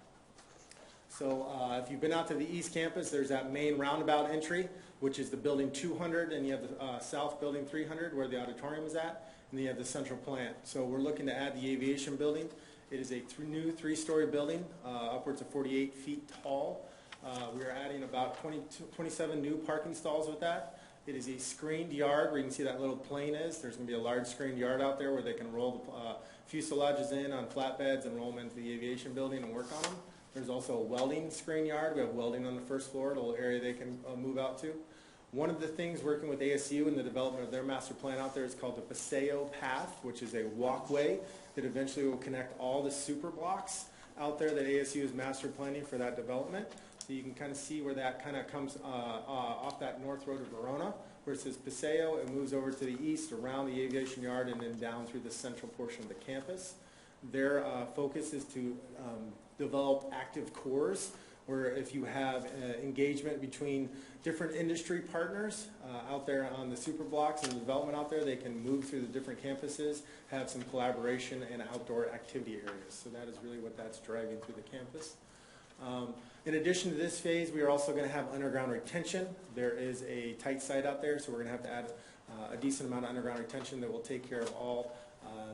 So if you've been out to the east campus, there's that main roundabout entry, which is the building 200, and you have the south building 300, where the auditorium is at, and then you have the central plant. So we're looking to add the aviation building. It is a new 3-story building, upwards of 48 feet tall. We are adding about 27 new parking stalls with that. It is a screened yard where you can see that little plane is. There's going to be a large screened yard out there where they can roll the fuselages in on flatbeds and roll them into the aviation building and work on them. There's also a welding screen yard. We have welding on the first floor, a little area they can move out to. One of the things working with ASU in the development of their master plan out there is called the Paseo Path, which is a walkway that eventually will connect all the super blocks out there that ASU is master planning for that development. So you can kind of see where that kind of comes off that north road of Verona, where it says Paseo. It moves over to the east, around the aviation yard, and then down through the central portion of the campus. Their focus is to develop active cores, where if you have engagement between different industry partners out there on the super blocks and the development out there, they can move through the different campuses, have some collaboration and outdoor activity areas. So that is really what that's driving through the campus. In addition to this phase, we are also going to have underground retention. There is a tight site out there, so we're going to have to add a decent amount of underground retention that will take care of all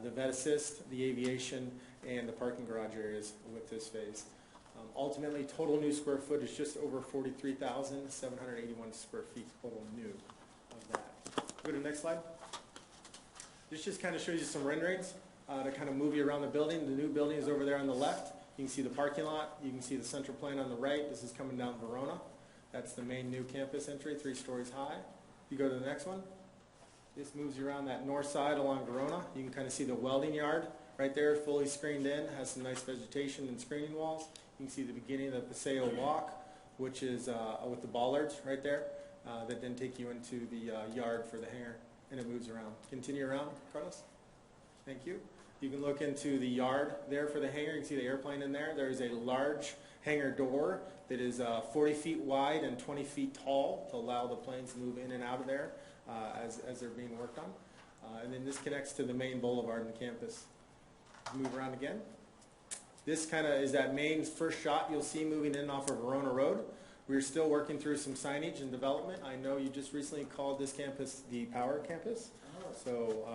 the vet assist, the aviation, and the parking garage areas with this phase. Ultimately, total new square foot is just over 43,781 square feet total new of that. Go to the next slide. This just kind of shows you some renderings to kind of move you around the building. The new building is over there on the left. You can see the parking lot. You can see the central plant on the right. This is coming down Verona. That's the main new campus entry, 3 stories high. You go to the next one. This moves you around that north side along Verona. You can kind of see the welding yard right there, fully screened in, has some nice vegetation and screening walls. You can see the beginning of the Paseo Walk, which is with the bollards right there, that then take you into the yard for the hangar, and it moves around. Continue around, Carlos. Thank you. You can look into the yard there for the hangar. You can see the airplane in there. There is a large hangar door that is 40 feet wide and 20 feet tall to allow the planes to move in and out of there as they're being worked on. And then this connects to the main boulevard in the campus. Move around again. This kind of is that main first shot you'll see moving in off of Verona Road. We're still working through some signage and development. I know you just recently called this campus the Power Campus. So,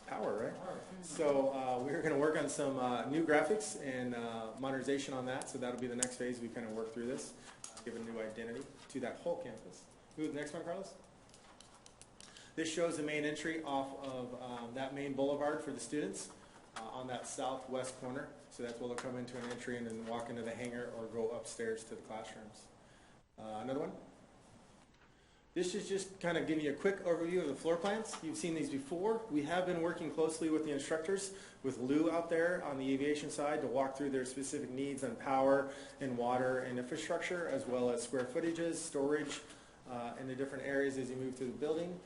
power, right? So we're going to work on some new graphics and modernization on that. So that'll be the next phase we kind of work through this, give a new identity to that whole campus. Move to the next one, Carlos. This shows the main entry off of that main boulevard for the students on that southwest corner. So that's where they'll come into an entry and then walk into the hangar or go upstairs to the classrooms. Another one. This is just kind of giving you a quick overview of the floor plans. You've seen these before. We have been working closely with the instructors, with Lou out there on the aviation side, to walk through their specific needs on power and water and infrastructure, as well as square footages, storage, in the different areas as you move through the building.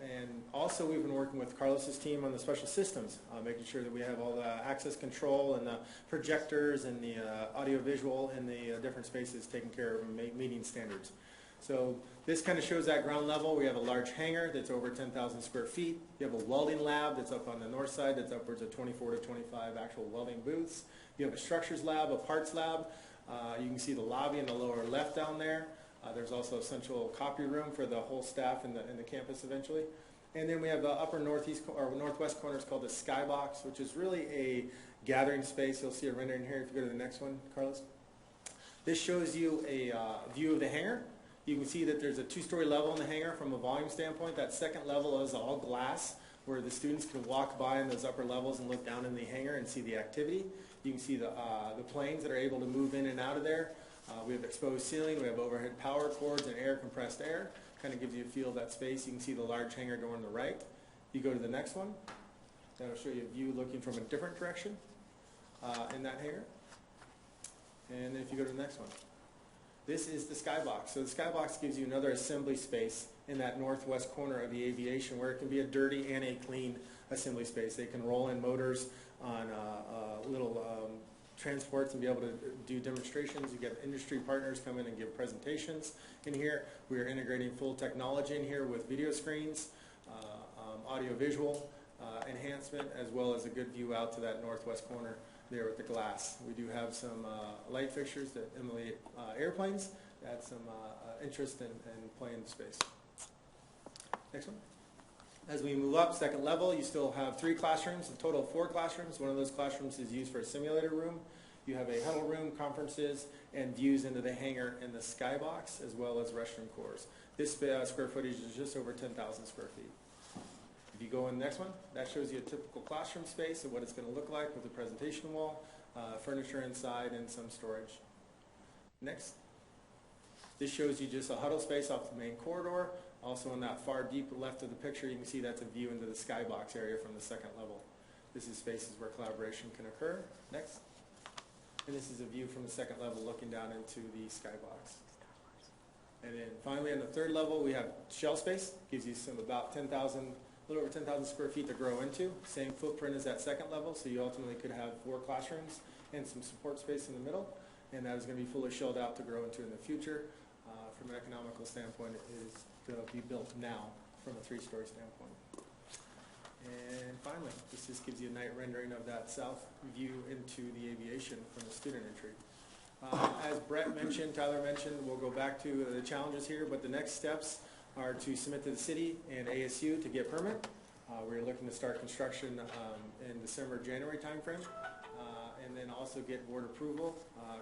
And also we've been working with Carlos's team on the special systems, making sure that we have all the access control and the projectors and the audio-visual in the different spaces taken care of and meeting standards. So this kind of shows that ground level. We have a large hangar that's over 10,000 square feet. You have a welding lab that's up on the north side that's upwards of 24 to 25 actual welding booths. You have a structures lab, a parts lab. You can see the lobby in the lower left down there. There's also a central copy room for the whole staff in the campus eventually. And then we have the upper northeast or northwest corner is called the Skybox, which is really a gathering space. You'll see a rendering here if you go to the next one, Carlos. This shows you a view of the hangar. You can see that there's a 2-story level in the hangar from a volume standpoint. That second level is all glass, where the students can walk by in those upper levels and look down in the hangar and see the activity. You can see the planes that are able to move in and out of there. We have exposed ceiling, we have overhead power cords and air, compressed air. Kind of gives you a feel of that space. You can see the large hangar door on the right. You go to the next one. That'll show you a view looking from a different direction in that hangar. And then if you go to the next one. This is the Skybox. So the Skybox gives you another assembly space in that northwest corner of the aviation, where it can be a dirty and a clean assembly space. They can roll in motors on little transports and be able to do demonstrations. You get industry partners come in and give presentations in here. We are integrating full technology in here with video screens, audio-visual enhancement, as well as a good view out to that northwest corner there with the glass. We do have some light fixtures that emulate airplanes. Add some interest in playing in space. Next one. As we move up, second level, you still have 3 classrooms, a total of 4 classrooms. One of those classrooms is used for a simulator room. You have a huddle room, conferences, and views into the hangar and the Skybox, as well as restroom cores. This square footage is just over 10,000 square feet. If you go in the next one, that shows you a typical classroom space of what it's going to look like with a presentation wall, furniture inside, and some storage. Next. This shows you just a huddle space off the main corridor. Also in that far deep left of the picture, you can see that's a view into the Skybox area from the second level. This is spaces where collaboration can occur. Next. And this is a view from the second level looking down into the Skybox. And then finally on the third level, we have shell space. Gives you some about 10,000, a little over 10,000 square feet to grow into. Same footprint as that second level, so you ultimately could have 4 classrooms and some support space in the middle. And that is going to be fully shelled out to grow into in the future. From an economical standpoint, it is going to be built now from a 3-story standpoint. And finally, this just gives you a night rendering of that south view into the aviation from the student entry. As Brett mentioned, Tyler mentioned, we'll go back to the challenges here, but the next steps are to submit to the city and ASU to get permit. We're looking to start construction in December, January timeframe, and then also get board approval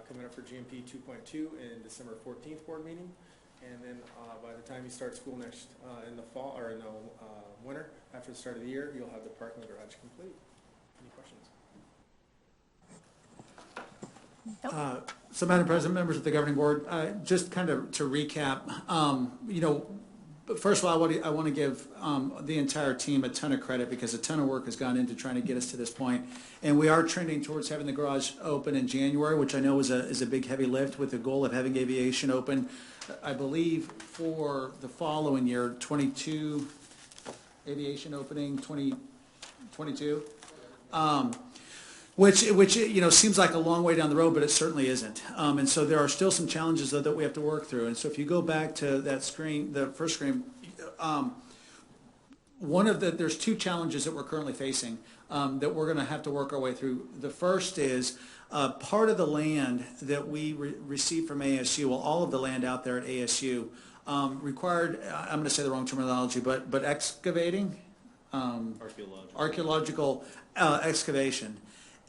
coming up for GMP 2.2 in December 14th board meeting. And then by the time you start school next in the fall or in the winter, after the start of the year, you'll have the parking garage complete. Any questions? So, Madam President, members of the governing board, just kind of to recap, first of all, I want to give the entire team a ton of credit because a ton of work has gone into trying to get us to this point. And we are trending towards having the garage open in January, which I know is a big, heavy lift, with the goal of having aviation open, I believe, for the following year, 22, aviation opening 2022. Which seems like a long way down the road, but it certainly isn't. And so there are still some challenges though that we have to work through. And so if you go back to that screen, the first screen, there's two challenges that we're currently facing that we're going to have to work our way through. The first is part of the land that we received from ASU, well, all of the land out there at ASU required, I'm going to say the wrong terminology, but excavating, archaeological excavation.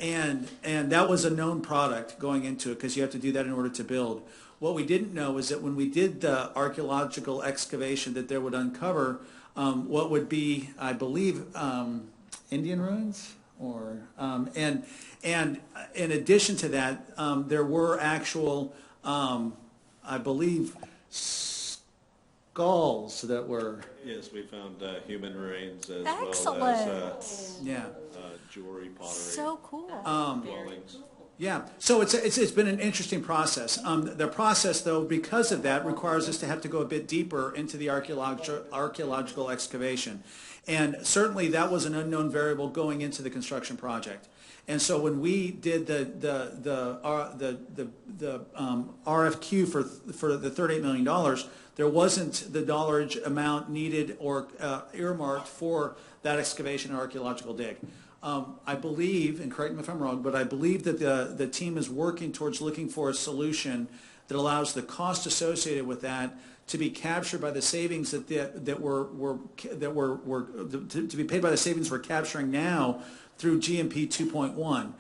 And that was a known product going into it because you have to do that in order to build. What we didn't know is that when we did the archaeological excavation that there would uncover what would be, I believe, Indian ruins, and in addition to that, there were actual, I believe, skulls that were. Yes, we found human remains as Excellent. well as jewelry, pottery. So cool. Dwellings. Yeah, so it's been an interesting process. The process, though, because of that, requires us to have to go a bit deeper into the archaeological excavation, and certainly that was an unknown variable going into the construction project. And so when we did the RFQ for the $38 million, there wasn't the dollarage amount needed or earmarked for that excavation and archaeological dig. I believe, and correct me if I'm wrong, but I believe that the team is working towards looking for a solution that allows the cost associated with that to be captured by the savings that were to be paid by the savings we're capturing now through GMP 2.1.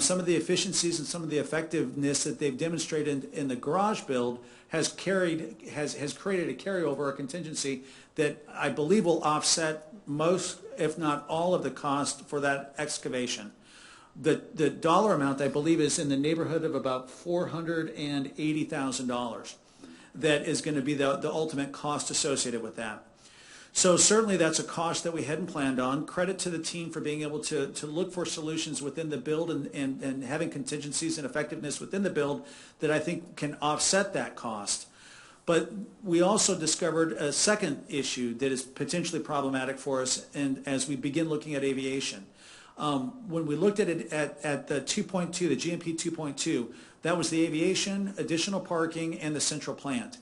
Some of the efficiencies and some of the effectiveness that they've demonstrated in the garage build has created a carryover, a contingency that I believe will offset most, if not all, of the cost for that excavation. The dollar amount, I believe, is in the neighborhood of about $480,000. That is going to be the ultimate cost associated with that. So certainly that's a cost that we hadn't planned on. Credit to the team for being able to look for solutions within the build and having contingencies and effectiveness within the build that I think can offset that cost. But we also discovered a second issue that is potentially problematic for us, and as we begin looking at aviation. When we looked at it at the 2.2, the GMP 2.2, that was the aviation, additional parking, and the central plant.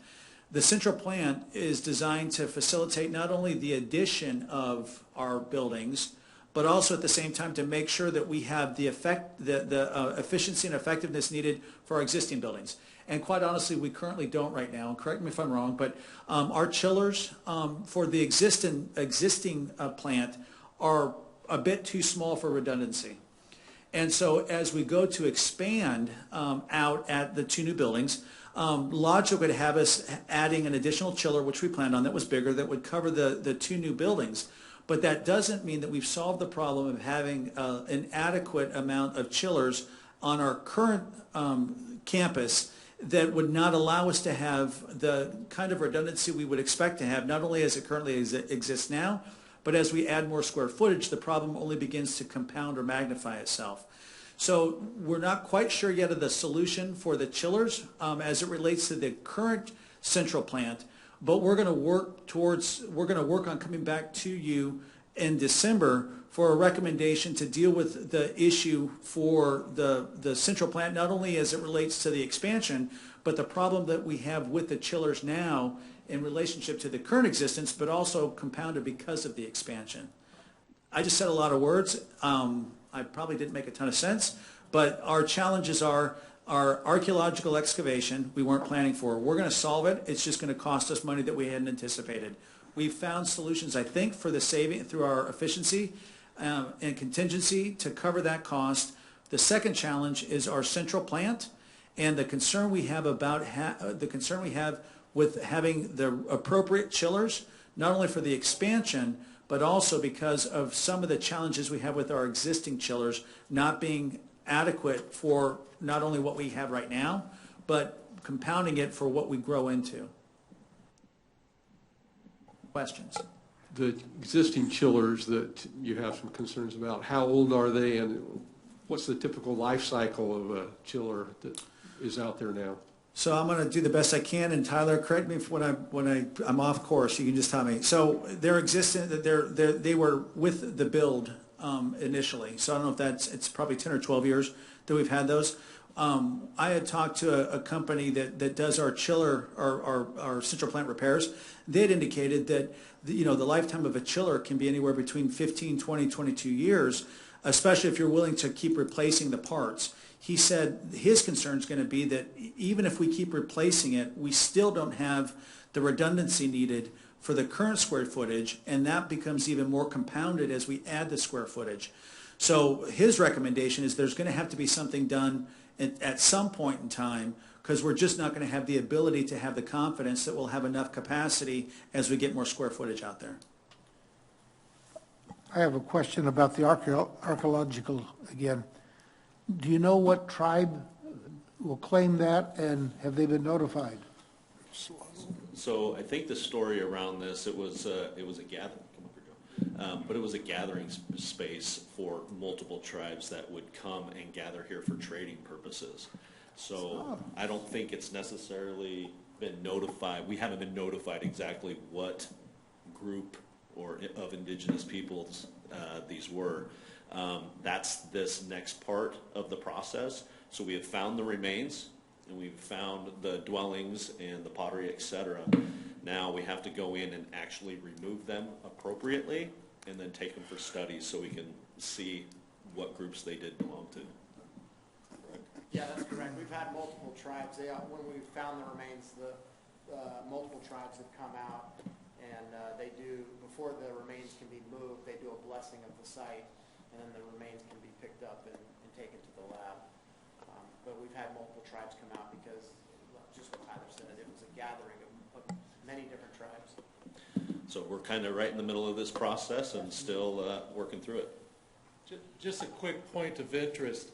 The central plant is designed to facilitate not only the addition of our buildings, but also at the same time to make sure that we have the efficiency and effectiveness needed for our existing buildings. And quite honestly, we currently don't right now. And correct me if I'm wrong, but our chillers for the existing plant are a bit too small for redundancy. And so as we go to expand out at the two new buildings, logic would have us adding an additional chiller, which we planned on, that was bigger, that would cover the two new buildings. But that doesn't mean that we've solved the problem of having an adequate amount of chillers on our current campus that would not allow us to have the kind of redundancy we would expect to have, not only as it currently exists now, but as we add more square footage, the problem only begins to compound or magnify itself. So we're not quite sure yet of the solution for the chillers as it relates to the current central plant, but we're going to work on coming back to you in December for a recommendation to deal with the issue for the central plant, not only as it relates to the expansion, but the problem that we have with the chillers now in relationship to the current existence, but also compounded because of the expansion. I just said a lot of words. I probably didn't make a ton of sense, but our challenges are Our archaeological excavation, we weren't planning for. We're going to solve it. It's just going to cost us money that we hadn't anticipated. We've found solutions, I think, for the saving through our efficiency and contingency to cover that cost. The second challenge is our central plant and the concern we have about with having the appropriate chillers, not only for the expansion, but also because of some of the challenges we have with our existing chillers not being adequate for not only what we have right now, but compounding it for what we grow into. Questions? The existing chillers that you have some concerns about, how old are they, and what's the typical life cycle of a chiller that is out there now? So I'm going to do the best I can, and Tyler, correct me when I'm off course. You can just tell me. So they're existent. They were with the build initially. So I don't know if it's probably 10 or 12 years that we've had those. I had talked to a company that does our chiller, our central plant repairs. They had indicated that the lifetime of a chiller can be anywhere between 15, 20, 22 years, especially if you're willing to keep replacing the parts. He said his concern is going to be that even if we keep replacing it, we still don't have the redundancy needed for the current square footage, and that becomes even more compounded as we add the square footage. So his recommendation is there's going to have to be something done at some point in time, because we're just not going to have the ability to have the confidence that we'll have enough capacity as we get more square footage out there. I have a question about the archaeological again. Do you know what tribe will claim that, and have they been notified? So I think the story around this, it was a gathering. But it was a gathering space for multiple tribes that would come and gather here for trading purposes. So I don't think it's necessarily been notified. We haven't been notified exactly what group of indigenous peoples these were. That's this next part of the process. So we have found the remains, and we've found the dwellings and the pottery, etc. Now we have to go in and actually remove them appropriately and then take them for studies so we can see what groups they did belong to. Correct? Yeah, that's correct. We've had multiple tribes. When we found the remains, multiple tribes have come out, and they do, before the remains can be moved, they do a blessing of the site, and then the remains can be picked up and taken to the lab. But we've had multiple tribes come out because, just what Tyler said, it was a gathering of many different tribes. So we're kind of right in the middle of this process and still working through it. Just a quick point of interest.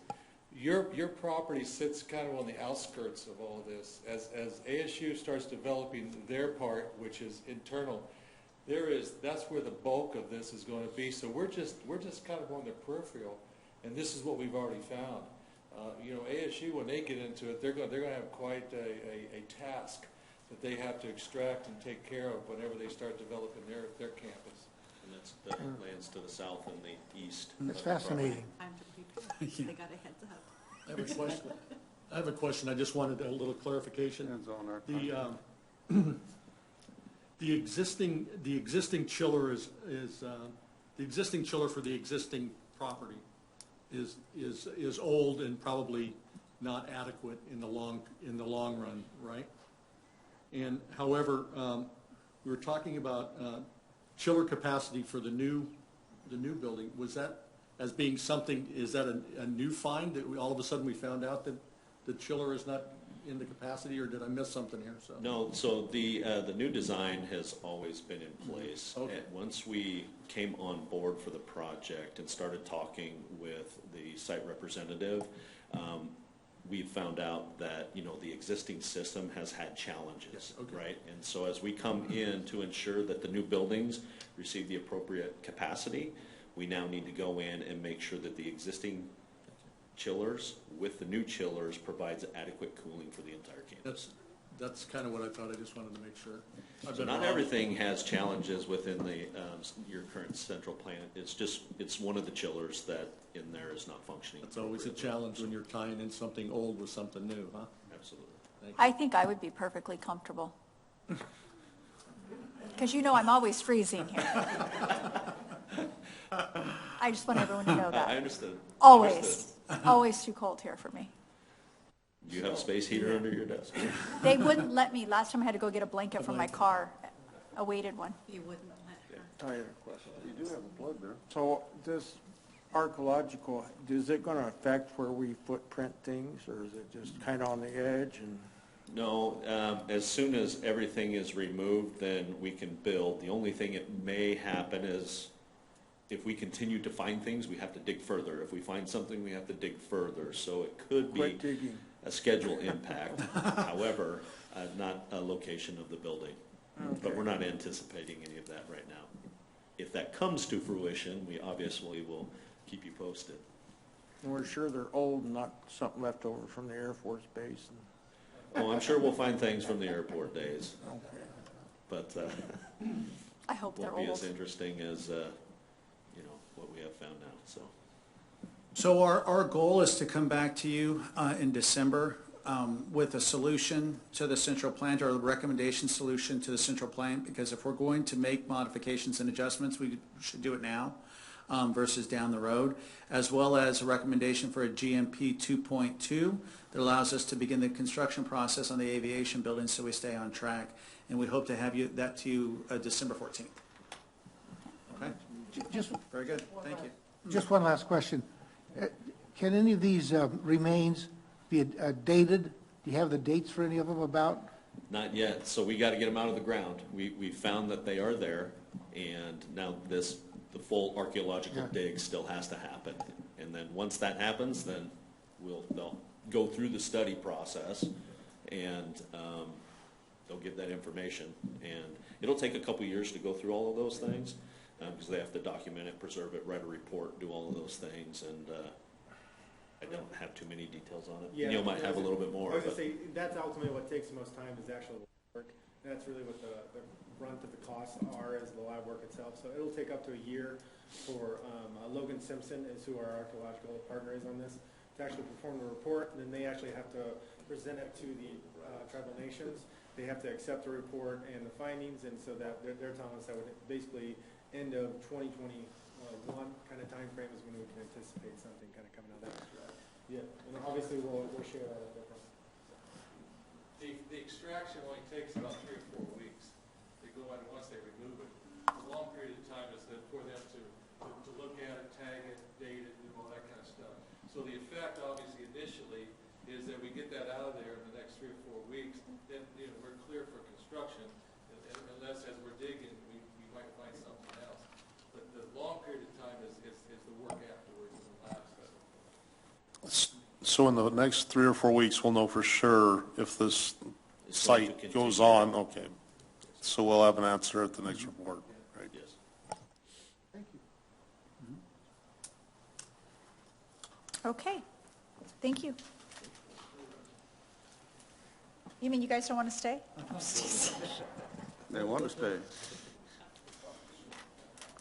Your property sits kind of on the outskirts of all this. As ASU starts developing their part, which is internal, that's where the bulk of this is going to be. So we're just kind of on the peripheral, and this is what we've already found. ASU, when they get into it, they're going to have quite a task that they have to extract and take care of whenever they start developing their campus. And that's the lands to the south and the east. That's fascinating. They got a heads up. I have a question. I just wanted a little clarification. The existing chiller is the existing chiller for the existing property is old and probably not adequate in the long run, right? And however, we were talking about chiller capacity for the new building. Was that as being something? Is that a new find that all of a sudden we found out that the chiller is not in the capacity, or did I miss something here? So. No. So the new design has always been in place. Okay. And once we came on board for the project and started talking with the site representative, we found out that the existing system has had challenges, yes, okay, right? And so as we come in to ensure that the new buildings receive the appropriate capacity, we now need to go in and make sure that the existing chillers with the new chillers provides adequate cooling for the entire campus. That's kind of what I thought. I just wanted to make sure. So not everything has challenges within your current central plant. It's one of the chillers that in there is not functioning. It's always a challenge when you're tying in something old with something new, huh? Absolutely. I think I would be perfectly comfortable. Because I'm always freezing here. I just want everyone to know that. I understood. Always. Always too cold here for me. Do you have a space heater under your desk? They wouldn't let me. Last time I had to go get a blanket from my car, a weighted one. You wouldn't let her. I have a question. You do have a plug there. So this archaeological, is it going to affect where we footprint things, or is it just kind of on the edge? And No, as soon as everything is removed, then we can build. The only thing it may happen is if we continue to find things, we have to dig further. If we find something, we have to dig further. So it could be Quit digging. a schedule impact. However, not a location of the building. But we're not anticipating any of that right now. If that comes to fruition, we obviously will keep you posted. and we're sure they're old and not something left over from the Air Force Base. Oh, I'm sure we'll find things from the airport days. Okay. But I hope they're won't be old. as interesting as what we have found now. So our goal is to come back to you in December with a solution to the central plant, or a recommendation solution to the central plant, because if we're going to make modifications and adjustments, we should do it now versus down the road, as well as a recommendation for a GMP 2.2 that allows us to begin the construction process on the aviation building so we stay on track. And we hope to have that to you December 14th. Okay? Very good. Thank you. Just one last question. Can any of these remains be dated? Do you have the dates for any of them about? Not yet. So we got to get them out of the ground. We found that they are there, and now the full archaeological dig still has to happen. And then once that happens, then they'll go through the study process, and they'll give that information. And it'll take a couple years to go through all of those things, because they have to document it, preserve it, write a report, do all of those things, and I don't have too many details on it. Yeah, Neil might have a little bit more. I was going to say, that's ultimately what takes the most time, is the actual work. And that's really what the brunt of the costs are, is the lab work itself. So it'll take up to a year for Logan Simpson, is who our archaeological partner is on this, to actually perform the report. And then they actually have to present it to the tribal nations. They have to accept the report and the findings, and so that they're telling us that would basically end of 2021 kind of time frame is when we can anticipate something kind of coming out of that. Yeah, and obviously we'll share that with them. The extraction only takes about 3 or 4 weeks. They go out, and once they remove it, a long period of time is that for them to look at it, tag it, date it, and all that kind of stuff. So the effect, obviously, initially, is that we get that out of there in the next 3 or 4 weeks. Then we're clear for construction, unless as we're digging, we might find something else. But the long period of time is the work afterwards in the lab study. So in the next 3 or 4 weeks, we'll know for sure if this site goes on. Okay. So we'll have an answer at the next report, right? Yes. Thank you. Okay, thank you. You mean you guys don't want to stay? They want to stay.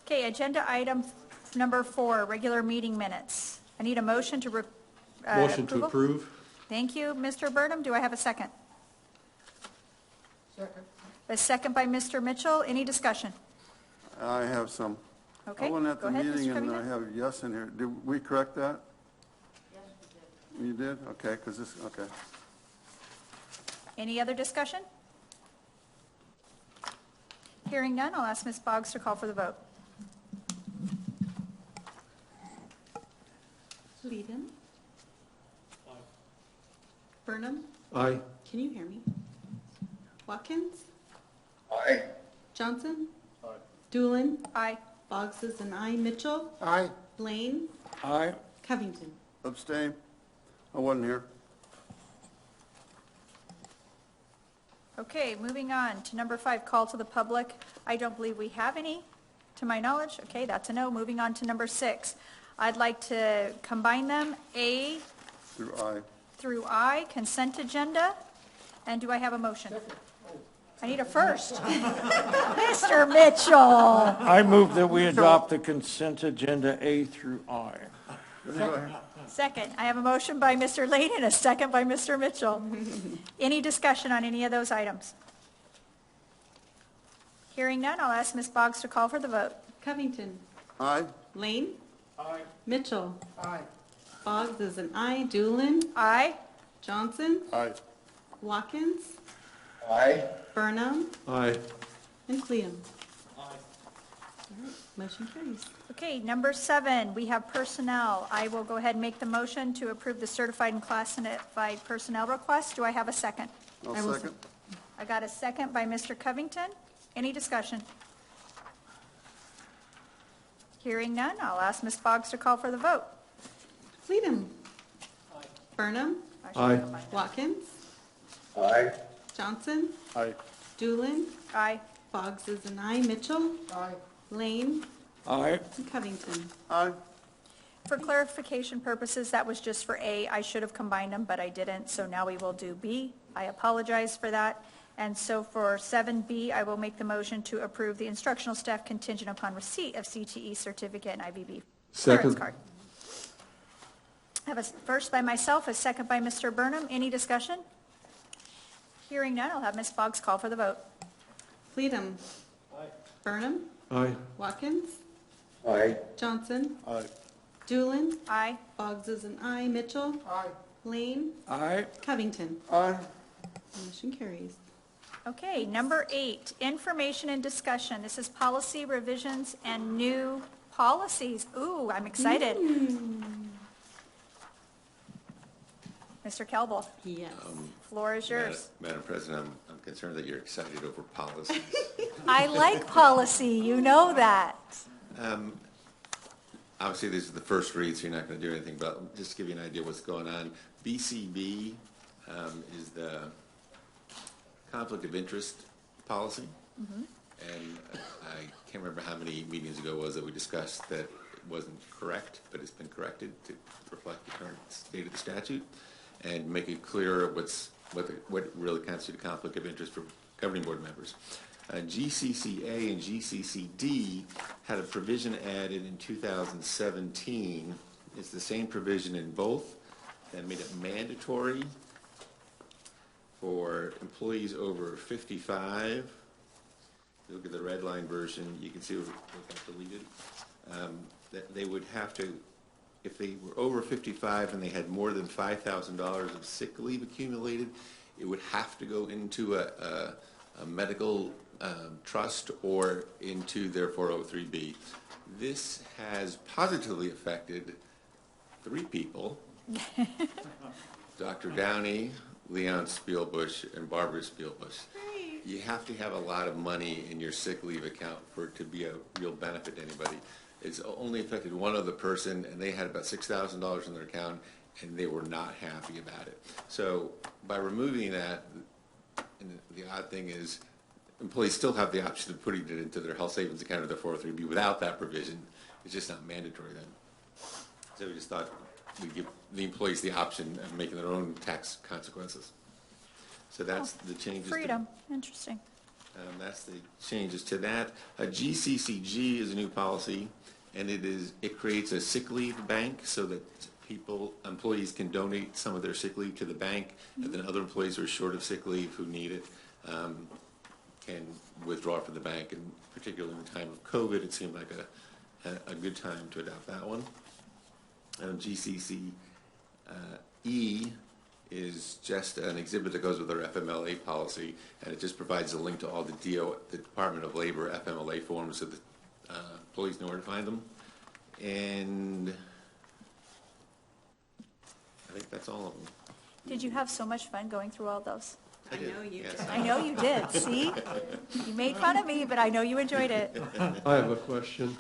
Okay, agenda item number 4, regular meeting minutes. I need a motion to Motion to approval. approve. Thank you, Mr. Burnham. Do I have a second? Second. A second by Mr. Mitchell. Any discussion? I have some. Okay, I went at go the ahead, meeting Mr. and I Covington. have yes in here. Did we correct that? Yes, we did. You did? Okay, because this, okay. Any other discussion? Hearing none, I'll ask Ms. Boggs to call for the vote. Leedham. Burnham. Aye. Can you hear me? Watkins. Aye. Johnson. Doolin. Aye. Boggs is an aye. Mitchell. Aye. Lane. Aye. Covington. Abstain. I wasn't here. Okay, moving on to number 5, call to the public. I don't believe we have any, to my knowledge. Okay, that's a no. Moving on to number 6. I'd like to combine them, A Through aye. through I, consent agenda. And do I have a motion? I need a first. Mr. Mitchell. I move that we adopt the consent agenda A through I. Second, I have a motion by Mr. Lane and a second by Mr. Mitchell. Any discussion on any of those items? Hearing none, I'll ask Ms. Boggs to call for the vote. Covington. Aye. Lane. Aye. Mitchell. Aye. Boggs is an aye. Doolin. Aye. Johnson, Aye. Watkins, Aye. Burnham, Aye. and Cleveland. All right, motion carries. Okay, number 7, we have personnel. I will go ahead and make the motion to approve the certified and classified personnel request. Do I have a second? I will second. I got a second by Mr. Covington. Any discussion? Hearing none, I'll ask Ms. Boggs to call for the vote. Cleveland. Burnham, Aye. Watkins, Aye. Johnson, Aye. Doolin, Aye. Boggs is an aye, Mitchell, Aye. Lane, Aye. and Covington. Aye. For clarification purposes, that was just for A. I should have combined them, but I didn't, so now we will do B. I apologize for that. And so for 7B, I will make the motion to approve the instructional staff contingent upon receipt of CTE certificate and IVB clearance Second. card. I have a first by myself, a second by Mr. Burnham. Any discussion? Hearing none, I'll have Ms. Boggs call for the vote. Cleveland. Burnham, Aye. Watkins, Aye. Johnson, Aye. Doolin, Aye. Boggs is an aye, Mitchell, Aye. Lane, Aye. Covington. Aye. Motion carries. Okay, number 8, information and discussion. This is policy revisions and new policies. Ooh, I'm excited. Mr. Kelbel, Yes. floor is yours. Madam President, I'm concerned that you're excited over policies. I like policy, you know that. Obviously, this is the first read, so you're not going to do anything, but just to give you an idea of what's going on. BCB is the conflict of interest policy. And I can't remember how many meetings ago it was that we discussed that it wasn't correct, but it's been corrected to reflect the current state of the statute and make it clearer what really constitutes a conflict of interest for governing board members. GCCA and GCCD had a provision added in 2017. It's the same provision in both that made it mandatory for employees over 55. Look at the red line version, you can see what got deleted. That they would have to, if they were over 55 and they had more than $5,000 of sick leave accumulated, it would have to go into a medical trust or into their 403B. This has positively affected 3 people, Dr. Downey, Leon Spielbush, and Barbara Spielbush. You have to have a lot of money in your sick leave account for it to be a real benefit to anybody. It's only affected one other person, and they had about $6,000 in their account, and they were not happy about it. So by removing that, and the odd thing is, employees still have the option of putting it into their health savings account or their 403B without that provision. It's just not mandatory then. So we just thought we'd give the employees the option of making their own tax consequences. So that's the changes. Freedom, interesting. That's the changes to that. GCCG is a new policy, and it creates a sick leave bank so that employees can donate some of their sick leave to the bank, and then other employees who are short of sick leave who need it can withdraw from the bank. And particularly in the time of COVID, it seemed like a good time to adopt that one. GCCE is just an exhibit that goes with our FMLA policy, and it just provides a link to all the Department of Labor FMLA forms so that employees know where to find them. And I think that's all of them. Did you have so much fun going through all those? I did. know you Yes. did. I know you did, see? You made fun of me, but I know you enjoyed it. I have a question.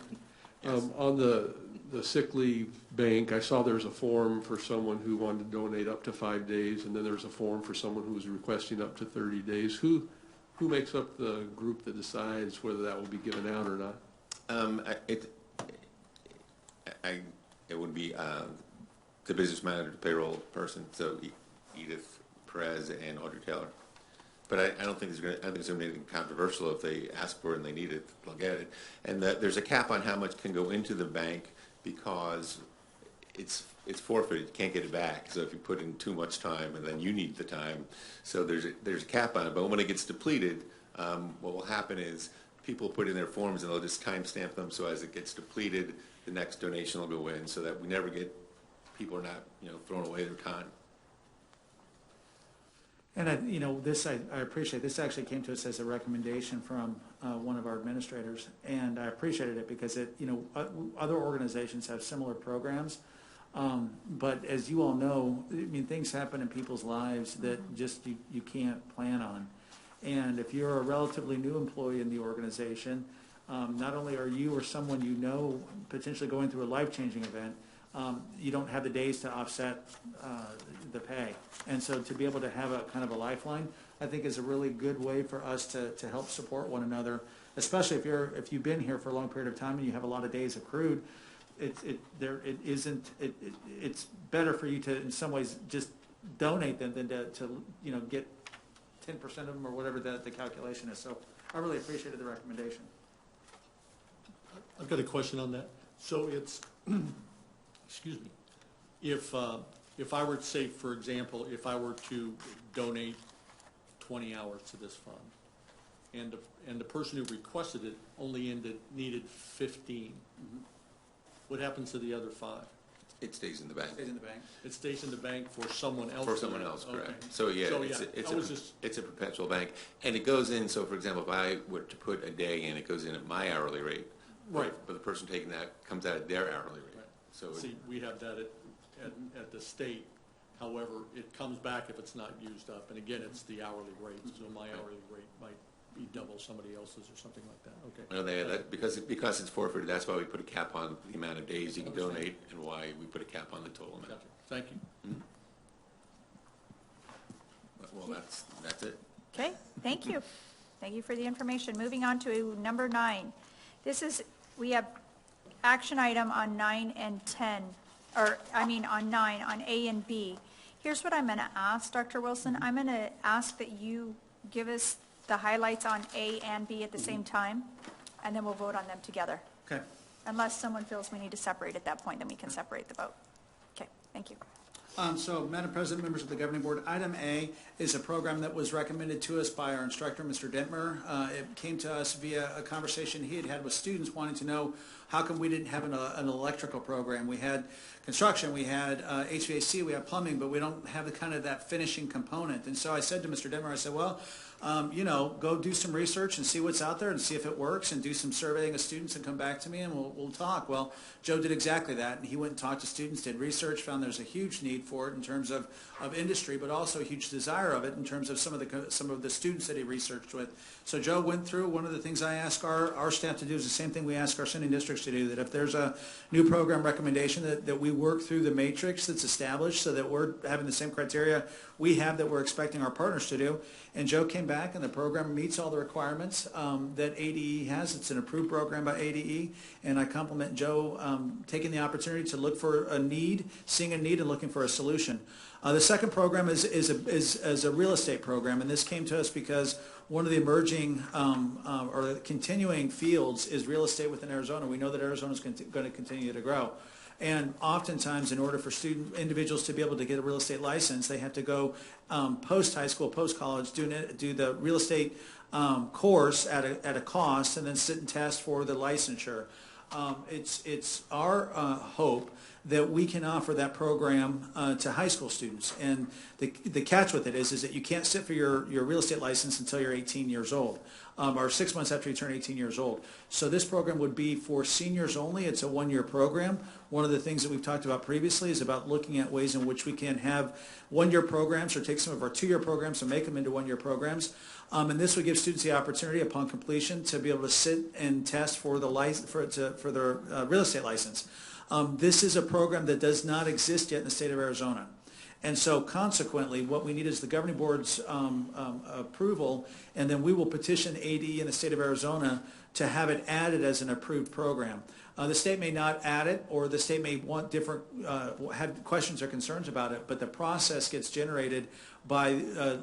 On the sick leave bank, I saw there was a form for someone who wanted to donate up to 5 days, and then there's a form for someone who was requesting up to 30 days. Who makes up the group that decides whether that will be given out or not? It would be the business manager, the payroll person, so Edith Perez and Audrey Taylor. But I don't think there's going to be anything controversial. If they ask for it and they need it, they'll get it. And there's a cap on how much can go into the bank because it's forfeited. You can't get it back. So if you put in too much time and then you need the time, so there's a cap on it. But when it gets depleted, what will happen is people put in their forms and they'll just timestamp them. So as it gets depleted, the next donation will go in, so that we never get people are not throwing away their time. And I appreciate, this actually came to us as a recommendation from one of our administrators, and I appreciated it because other organizations have similar programs. But as you all know, I mean, things happen in people's lives that just you can't plan on. And if you're a relatively new employee in the organization, not only are you or someone you know potentially going through a life-changing event, you don't have the days to offset the pay. And so to be able to have a kind of a lifeline, I think is a really good way for us to help support one another, especially if you've been here for a long period of time and you have a lot of days accrued. It's better for you to in some ways just donate them than to get 10% of them or whatever the calculation is. So I really appreciated the recommendation. I've got a question on that. So it's, excuse me, if I were to say, for example, if I were to donate 20 hours to this fund, and the person who requested it only needed 15, what happens to the other 5? It stays in the bank. It stays in the bank. It stays in the bank for someone else. For someone else, correct. Okay. So it's a perpetual bank, and it goes in. So for example, if I were to put a day in, it goes in at my hourly rate. Right. But the person taking that comes out at their hourly rate. Right. So see, we have that at the state. However, it comes back if it's not used up, and again, it's the hourly rate. So my hourly rate might be double somebody else's or something like that. Okay. Well, because it's forfeited, that's why we put a cap on the amount of days you can donate, and why we put a cap on the total amount. Gotcha. Thank you. Mm-hmm. Well, that's it. Okay, thank you. Thank you for the information. Moving on to number 9. We have action item on 9 and 10, on 9, on A and B. Here's what I'm going to ask, Dr. Wilson. I'm going to ask that you give us the highlights on A and B at the same time, and then we'll vote on them together. Okay. Unless someone feels we need to separate at that point, then we can separate the vote. Okay, thank you. So, Madam President, members of the Governing Board, item A is a program that was recommended to us by our instructor, Mr. Dentmer. It came to us via a conversation he had had with students wanting to know how come we didn't have an electrical program. We had construction, we had HVAC, we had plumbing, but we don't have the kind of that finishing component. And so I said to Mr. Dentmer, I said, well, go do some research and see what's out there and see if it works, and do some surveying of students and come back to me and we'll talk. Well, Joe did exactly that, and he went and talked to students, did research, found there's a huge need for it in terms of industry, but also a huge desire of it in terms of some of the students that he researched with. So Joe went through. One of the things I ask our staff to do is the same thing we ask our sending districts to do, that if there's a new program recommendation that we work through the matrix that's established so that we're having the same criteria we have that we're expecting our partners to do. And Joe came back, and the program meets all the requirements that ADE has. It's an approved program by ADE, and I compliment Joe taking the opportunity to look for a need, seeing a need, and looking for a solution. The second program is a real estate program, and this came to us because one of the emerging or continuing fields is real estate within Arizona. We know that Arizona is going to continue to grow. And oftentimes, in order for individuals to be able to get a real estate license, they have to go post-high school, post-college, do the real estate course at a cost, and then sit and test for the licensure. It's our hope that we can offer that program to high school students. And the catch with it is that you can't sit for your real estate license until you're 18 years old, or 6 months after you turn 18 years old. So this program would be for seniors only. It's a one-year program. One of the things that we've talked about previously is about looking at ways in which we can have one-year programs, or take some of our two-year programs and make them into one-year programs. And this would give students the opportunity upon completion to be able to sit and test for the their real estate license. This is a program that does not exist yet in the state of Arizona. And so consequently, what we need is the governing board's approval, and then we will petition ADE in the state of Arizona to have it added as an approved program. The state may not add it, or the state may want different, have questions or concerns about it, but the process gets generated by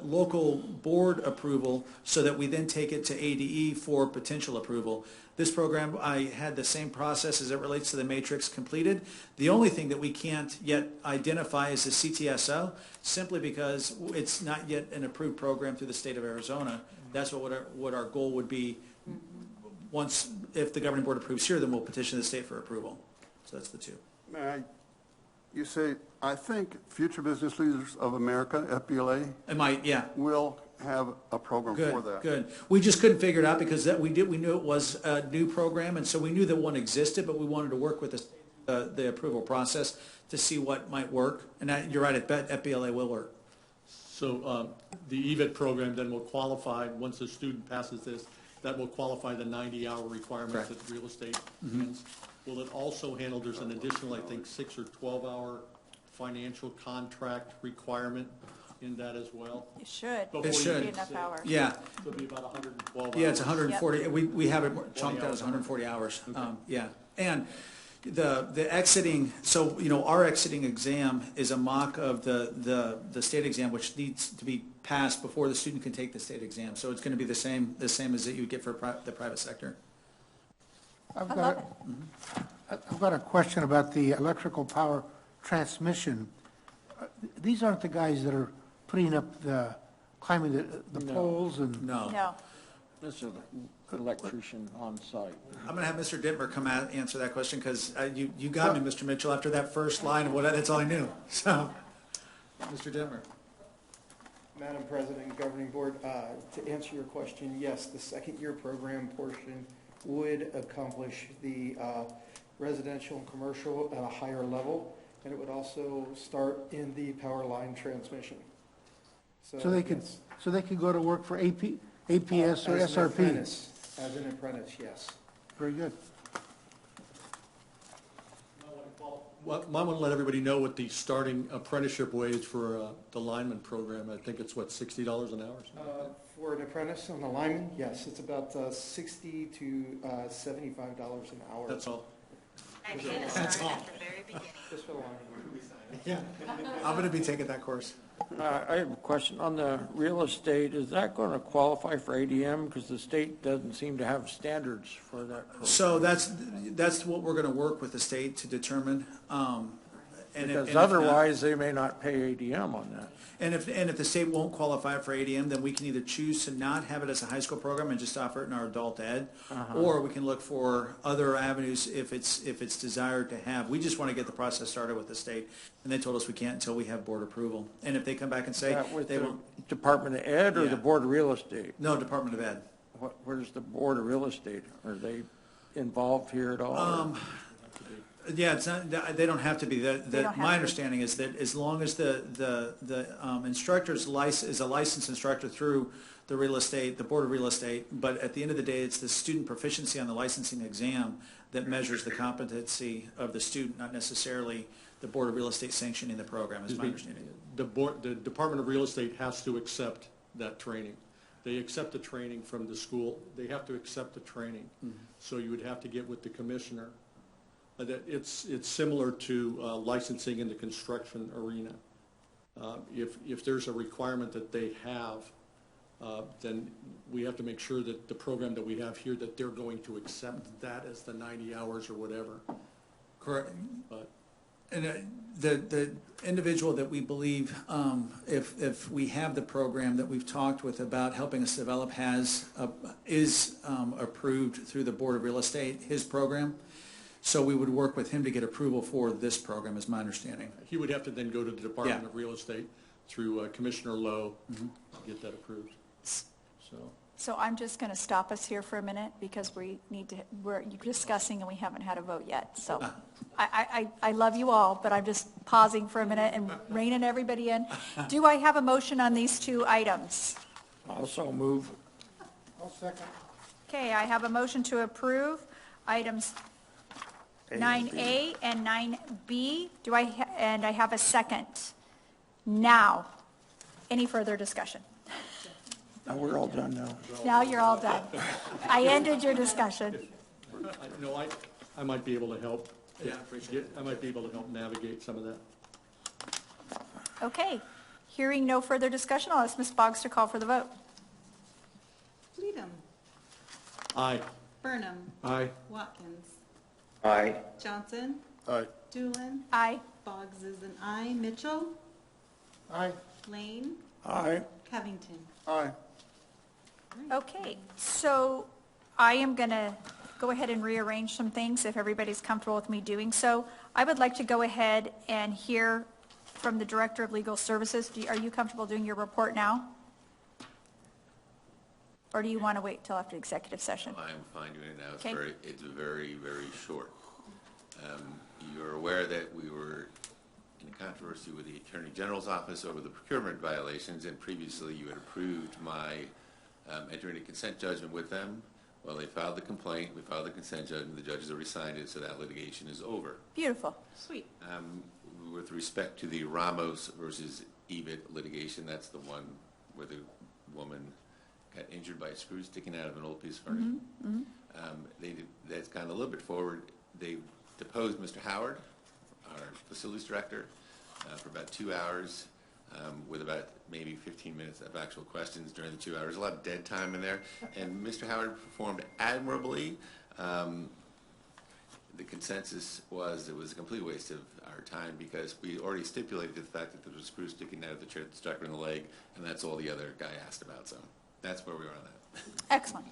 local board approval so that we then take it to ADE for potential approval. This program, I had the same process as it relates to the matrix completed. The only thing that we can't yet identify is the CTSO, simply because it's not yet an approved program through the state of Arizona. That's what our goal would be. If the governing board approves here, then we'll petition the state for approval. So that's the two. You say, I think Future Business Leaders of America, FBLA, It might, yeah. will have a program for Good, that. good. We just couldn't figure it out because we knew it was a new program, and so we knew that one existed, but we wanted to work with the approval process to see what might work. And you're right, I bet FBLA will work. So the EVIT program then will qualify, once the student passes this, that will qualify the 90-hour requirements that real estate has. Will it also handle, there's an additional, I think, 6 or 12-hour financial contract requirement in that as well? It should. It should. Be enough hours. Yeah. So it'll be about 112 hours. Yeah, it's 140. Yep. We have it chunked out as 140 hours. Okay. Yeah. And the exiting, so, our exiting exam is a mock of the state exam, which needs to be passed before the student can take the state exam. So it's going to be the same as that you get for the private sector. I've got a question about the electrical power transmission. These aren't the guys that are putting up climbing the poles and... No. This is an electrician on site. I'm going to have Mr. Dittmer come out and answer that question because you got me, Mr. Mitchell, after that first line of that's all I knew. So, Mr. Dittmer. Madam President, Governing Board, to answer your question, yes, the second year program portion would accomplish the residential and commercial at a higher level, and it would also start in the power line transmission. So they could go to work for APS or SRP? As an apprentice, yes. Very good. Well, I want to let everybody know what the starting apprenticeship wage for the lineman program, I think it's what, $60 an hour? For an apprentice on the lineman, yes, it's about $60 to $75 an hour. That's all. That's all. Just for the lineman. Yeah. I'm going to be taking that course. I have a question on the real estate. Is that going to qualify for ADM? Because the state doesn't seem to have standards for that program. So that's what we're going to work with the state to determine. Because otherwise, they may not pay ADM on that. And if the state won't qualify for ADM, then we can either choose to not have it as a high school program and just offer it in our adult ed, or we can look for other avenues if it's desired to have. We just want to get the process started with the state, and they told us we can't until we have board approval. And if they come back and say they won't, Department of Ed or the Board of Real Estate? No, Department of Ed. Where's the Board of Real Estate? Are they involved here at all? Yeah, it's not. They don't have to be. My understanding is that as long as the instructor is a licensed instructor through the real estate, the Board of Real Estate, but at the end of the day, it's the student proficiency on the licensing exam that measures the competency of the student, not necessarily the Board of Real Estate sanctioning the program. Is my understanding. The Department of Real Estate has to accept that training. They accept the training from the school. They have to accept the training. So you would have to get with the commissioner. It's similar to licensing in the construction arena. If there's a requirement that they have, then we have to make sure that the program that we have here, that they're going to accept that as the 90 hours or whatever. Correct. But and the individual that we believe, if we have the program that we've talked with about helping us develop, is approved through the Board of Real Estate, his program. So we would work with him to get approval for this program, is my understanding. He would have to then go to the Department of Real Estate through Commissioner Lowe to get that approved. So I'm just going to stop us here for a minute because we're discussing and we haven't had a vote yet. So I love you all, but I'm just pausing for a minute and reining everybody in. Do I have a motion on these two items? Also move. I'll second. Okay, I have a motion to approve items 9A and 9B. And I have a second. Now, any further discussion? We're all done now. Now you're all done. I ended your discussion. I might be able to help. Yeah, I appreciate it. I might be able to help navigate some of that. Okay. Hearing no further discussion, I'll ask Ms. Boggs to call for the vote. Cheatham. Aye. Burnham. Aye. Watkins. Aye. Johnson. Aye. Doolin. Aye. Boggs is an aye. Mitchell. Aye. Lane. Aye. Covington. Aye. Okay, so I am going to go ahead and rearrange some things if everybody's comfortable with me doing so. I would like to go ahead and hear from the Director of Legal Services. Are you comfortable doing your report now? Or do you want to wait till after executive session? I'm fine doing it now. It's Okay. very, very short. You're aware that we were in controversy with the Attorney General's office over the procurement violations, and previously you had approved my entering a consent judgment with them. Well, they filed the complaint, we filed the consent judgment, the judges already signed it, so that litigation is over. Beautiful. Sweet. With respect to the Ramos versus EVIT litigation, that's the one where the woman got injured by a screw sticking out of an old piece of furniture. That's gone a little bit forward. They deposed Mr. Howard, our facilities director, for about 2 hours, with about maybe 15 minutes of actual questions during the 2 hours. A lot of dead time in there. And Mr. Howard performed admirably. The consensus was it was a complete waste of our time because we already stipulated the fact that there was a screw sticking out of the chair that stuck her in the leg, and that's all the other guy asked about. So that's where we are on that. Excellent.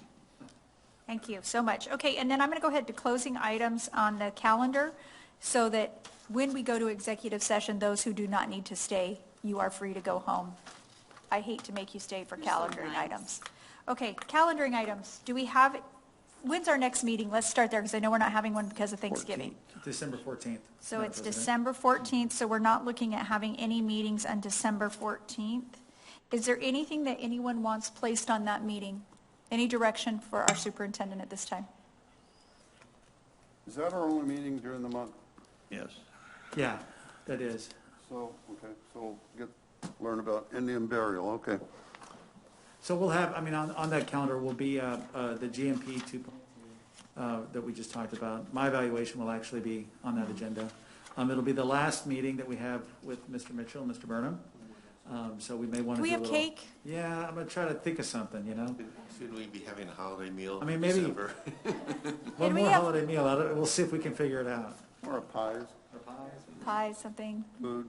Thank you so much. Okay, and then I'm going to go ahead to closing items on the calendar so that when we go to executive session, those who do not need to stay, you are free to go home. I hate to make you stay for calendaring items. Okay, calendaring items. Do we have, when's our next meeting? Let's start there because I know we're not having one because of Thanksgiving. December 14th. So Madam it's President. December 14th, so we're not looking at having any meetings on December 14th. Is there anything that anyone wants placed on that meeting? Any direction for our superintendent at this time? Is that our only meeting during the month? Yes. Yeah, that is. So, okay, so learn about Indian burial, okay. So we'll have, I mean, on that calendar will be the GMP 2.0 that we just talked about. My evaluation will actually be on that agenda. It'll be the last meeting that we have with Mr. Mitchell and Mr. Burnham. So we may want to Do we have a little, cake? Yeah, I'm going to try to think of something, you know. Should we be having a holiday meal? I mean, in maybe December? one we more have- holiday meal. We'll see if we can figure it out. Or pies, Pie, something? food.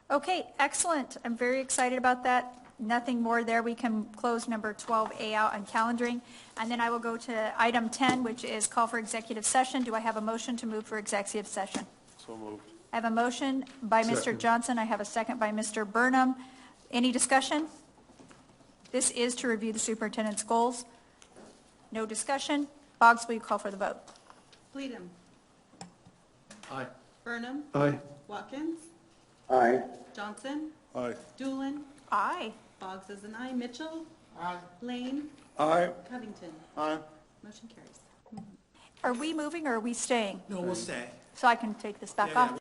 Okay, excellent. I'm very excited about that. Nothing more there. We can close number 12A out on calendaring. And then I will go to item 10, which is call for executive session. Do I have a motion to move for executive session? So moved. I have a motion by Mr. Second. Johnson. I have a second by Mr. Burnham. Any discussion? This is to review the superintendent's goals. No discussion. Boggs, will you call for the vote? Bleedham. Aye. Burnham. Aye. Watkins. Aye. Johnson. Aye. Doolin. Aye. Boggs is an aye. Mitchell. Aye. Lane. Aye. Covington. Aye. Motion carries. Are we moving or are we staying? No, we'll stay. So I can take this back Yeah, off? yeah.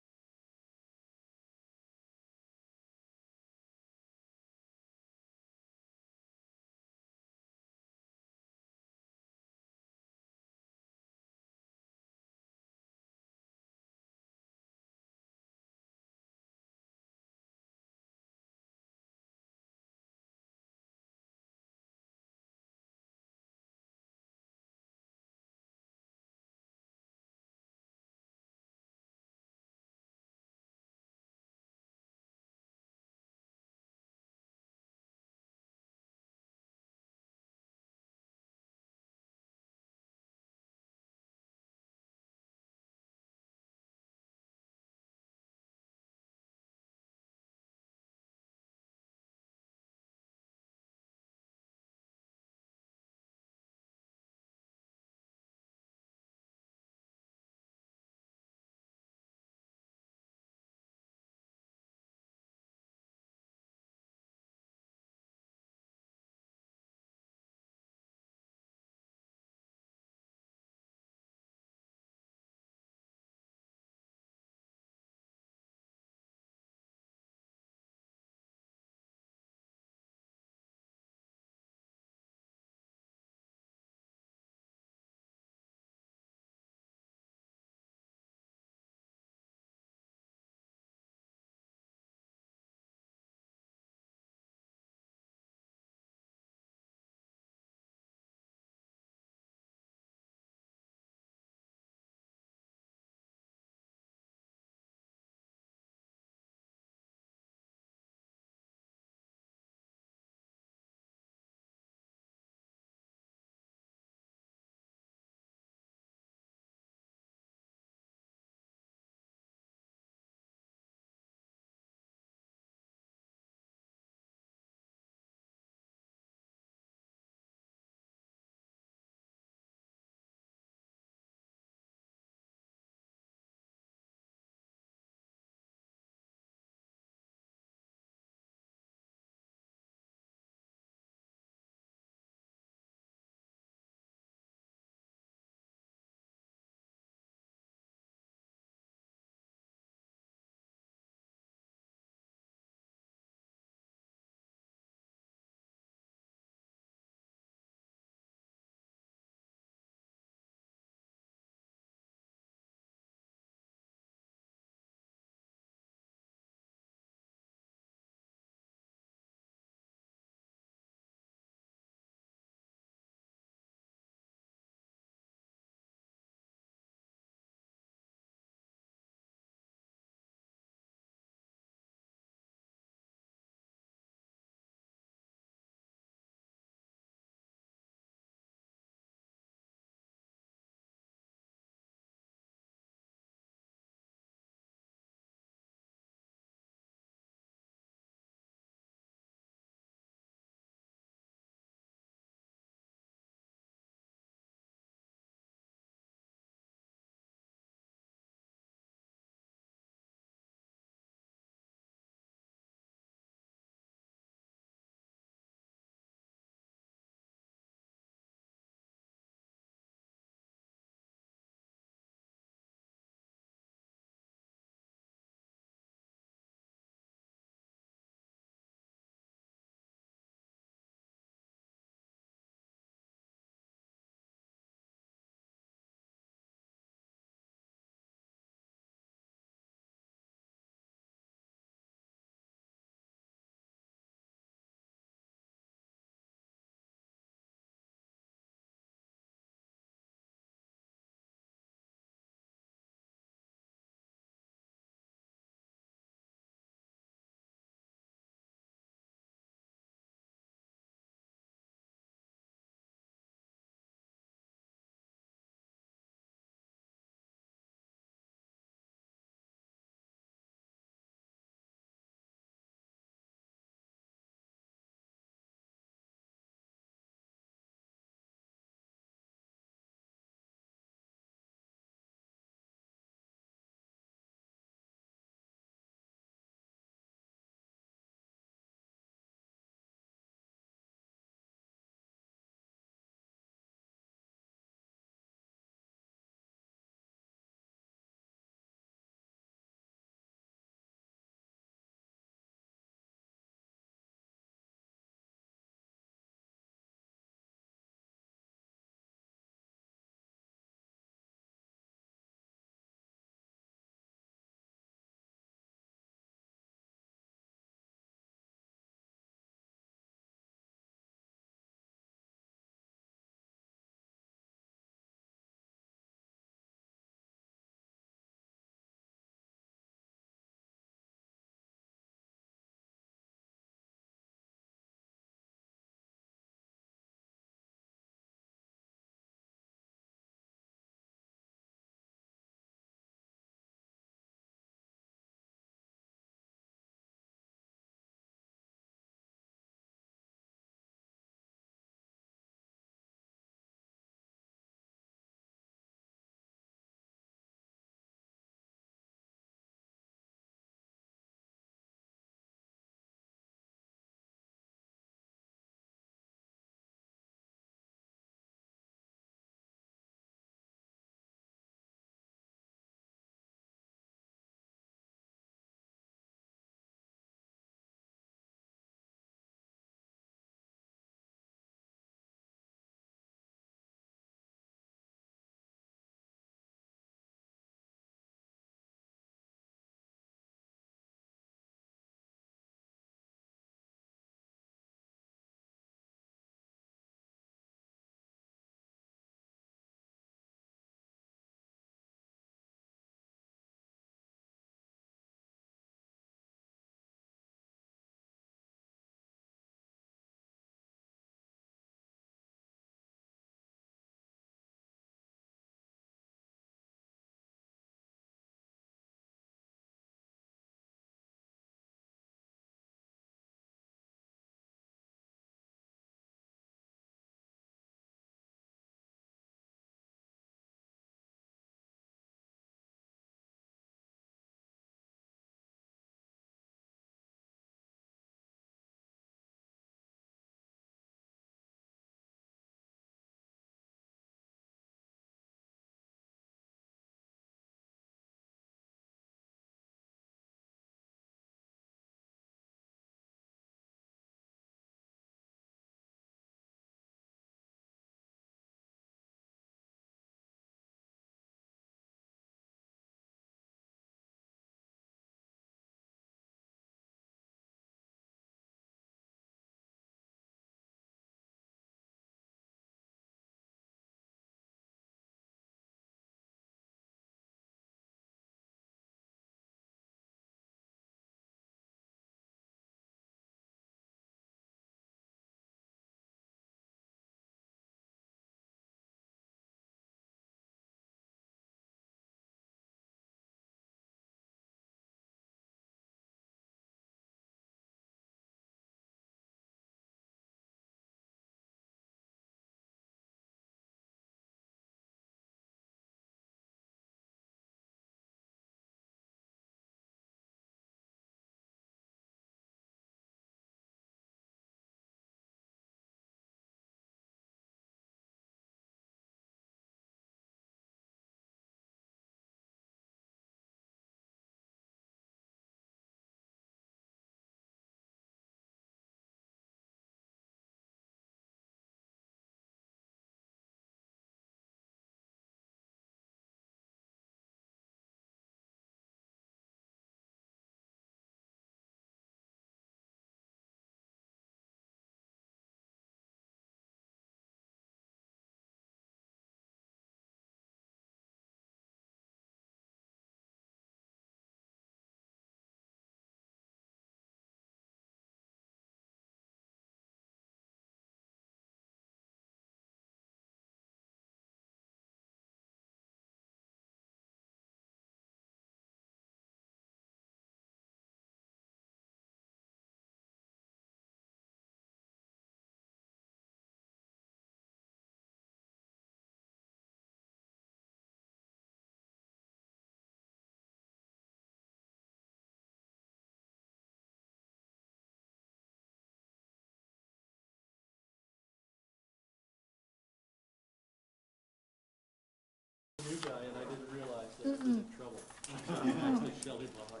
belly bummer.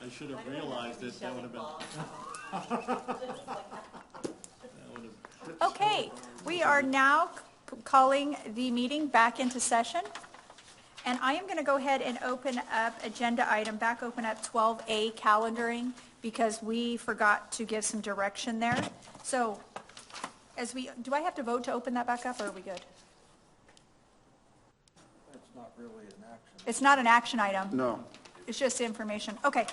I should have realized it, that would have been. Okay, we are now calling the meeting back into session. And I am going to go ahead and open up agenda item, open up 12A calendaring, because we forgot to give some direction there. So do I have to vote to open that back up, or are we good? That's not really an action. It's not an action item. No. It's just information. Okay.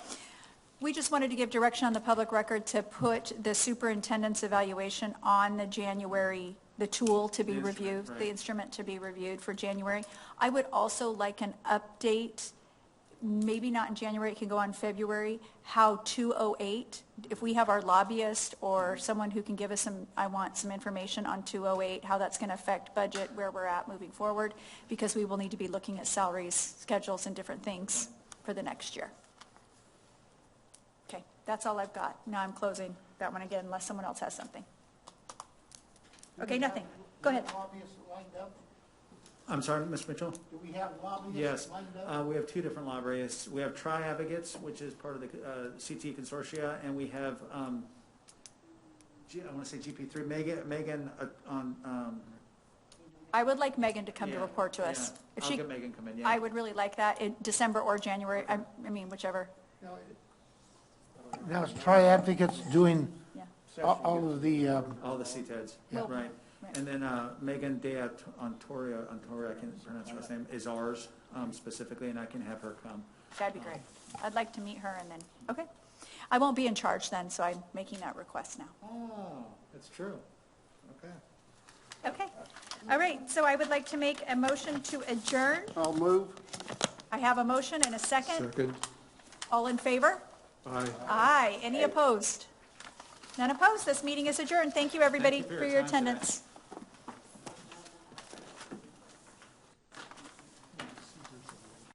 We just wanted to give direction on the public record to put the superintendent's evaluation on the January, the tool to be reviewed, the instrument to be reviewed for January. I would also like an update, maybe not in January, it can go on February, how 208, if we have our lobbyist or someone who can give us I want some information on 208, how that's going to affect budget, where we're at moving forward, because we will need to be looking at salaries, schedules, and different things for the next year. Okay, that's all I've got. Now I'm closing that one again, unless someone else has something. Okay, nothing. Go ahead. Lobbyists lined up? I'm sorry, Ms. Mitchell? Do we have lobbyists Yes, lined up? we have two different lobbyists. We have Tri-Advocates, which is part of the CT Consortia, and we have, I want to say GP3, Megan on, I would like Megan to come to yeah, report to us. yeah. If I'll she, get Megan come in, yeah. I would really like that in December or January, I mean, whichever. Now, is Tri-Advocates doing Yeah. all of the, All the CTEDs, Well, right. right. And then Megan De Antoria, I can pronounce her last name, is ours specifically, and I can have her come. That'd be great. I'd like to meet her and then, okay. I won't be in charge then, so I'm making that request now. Oh, that's true. Okay. Okay. All right, so I would like to make a motion to adjourn. I'll move. I have a motion and a second. Second. All in favor? Aye. Aye. Any opposed? None opposed. This meeting is adjourned. Thank you, everybody, Thank you for for your your time today. attendance.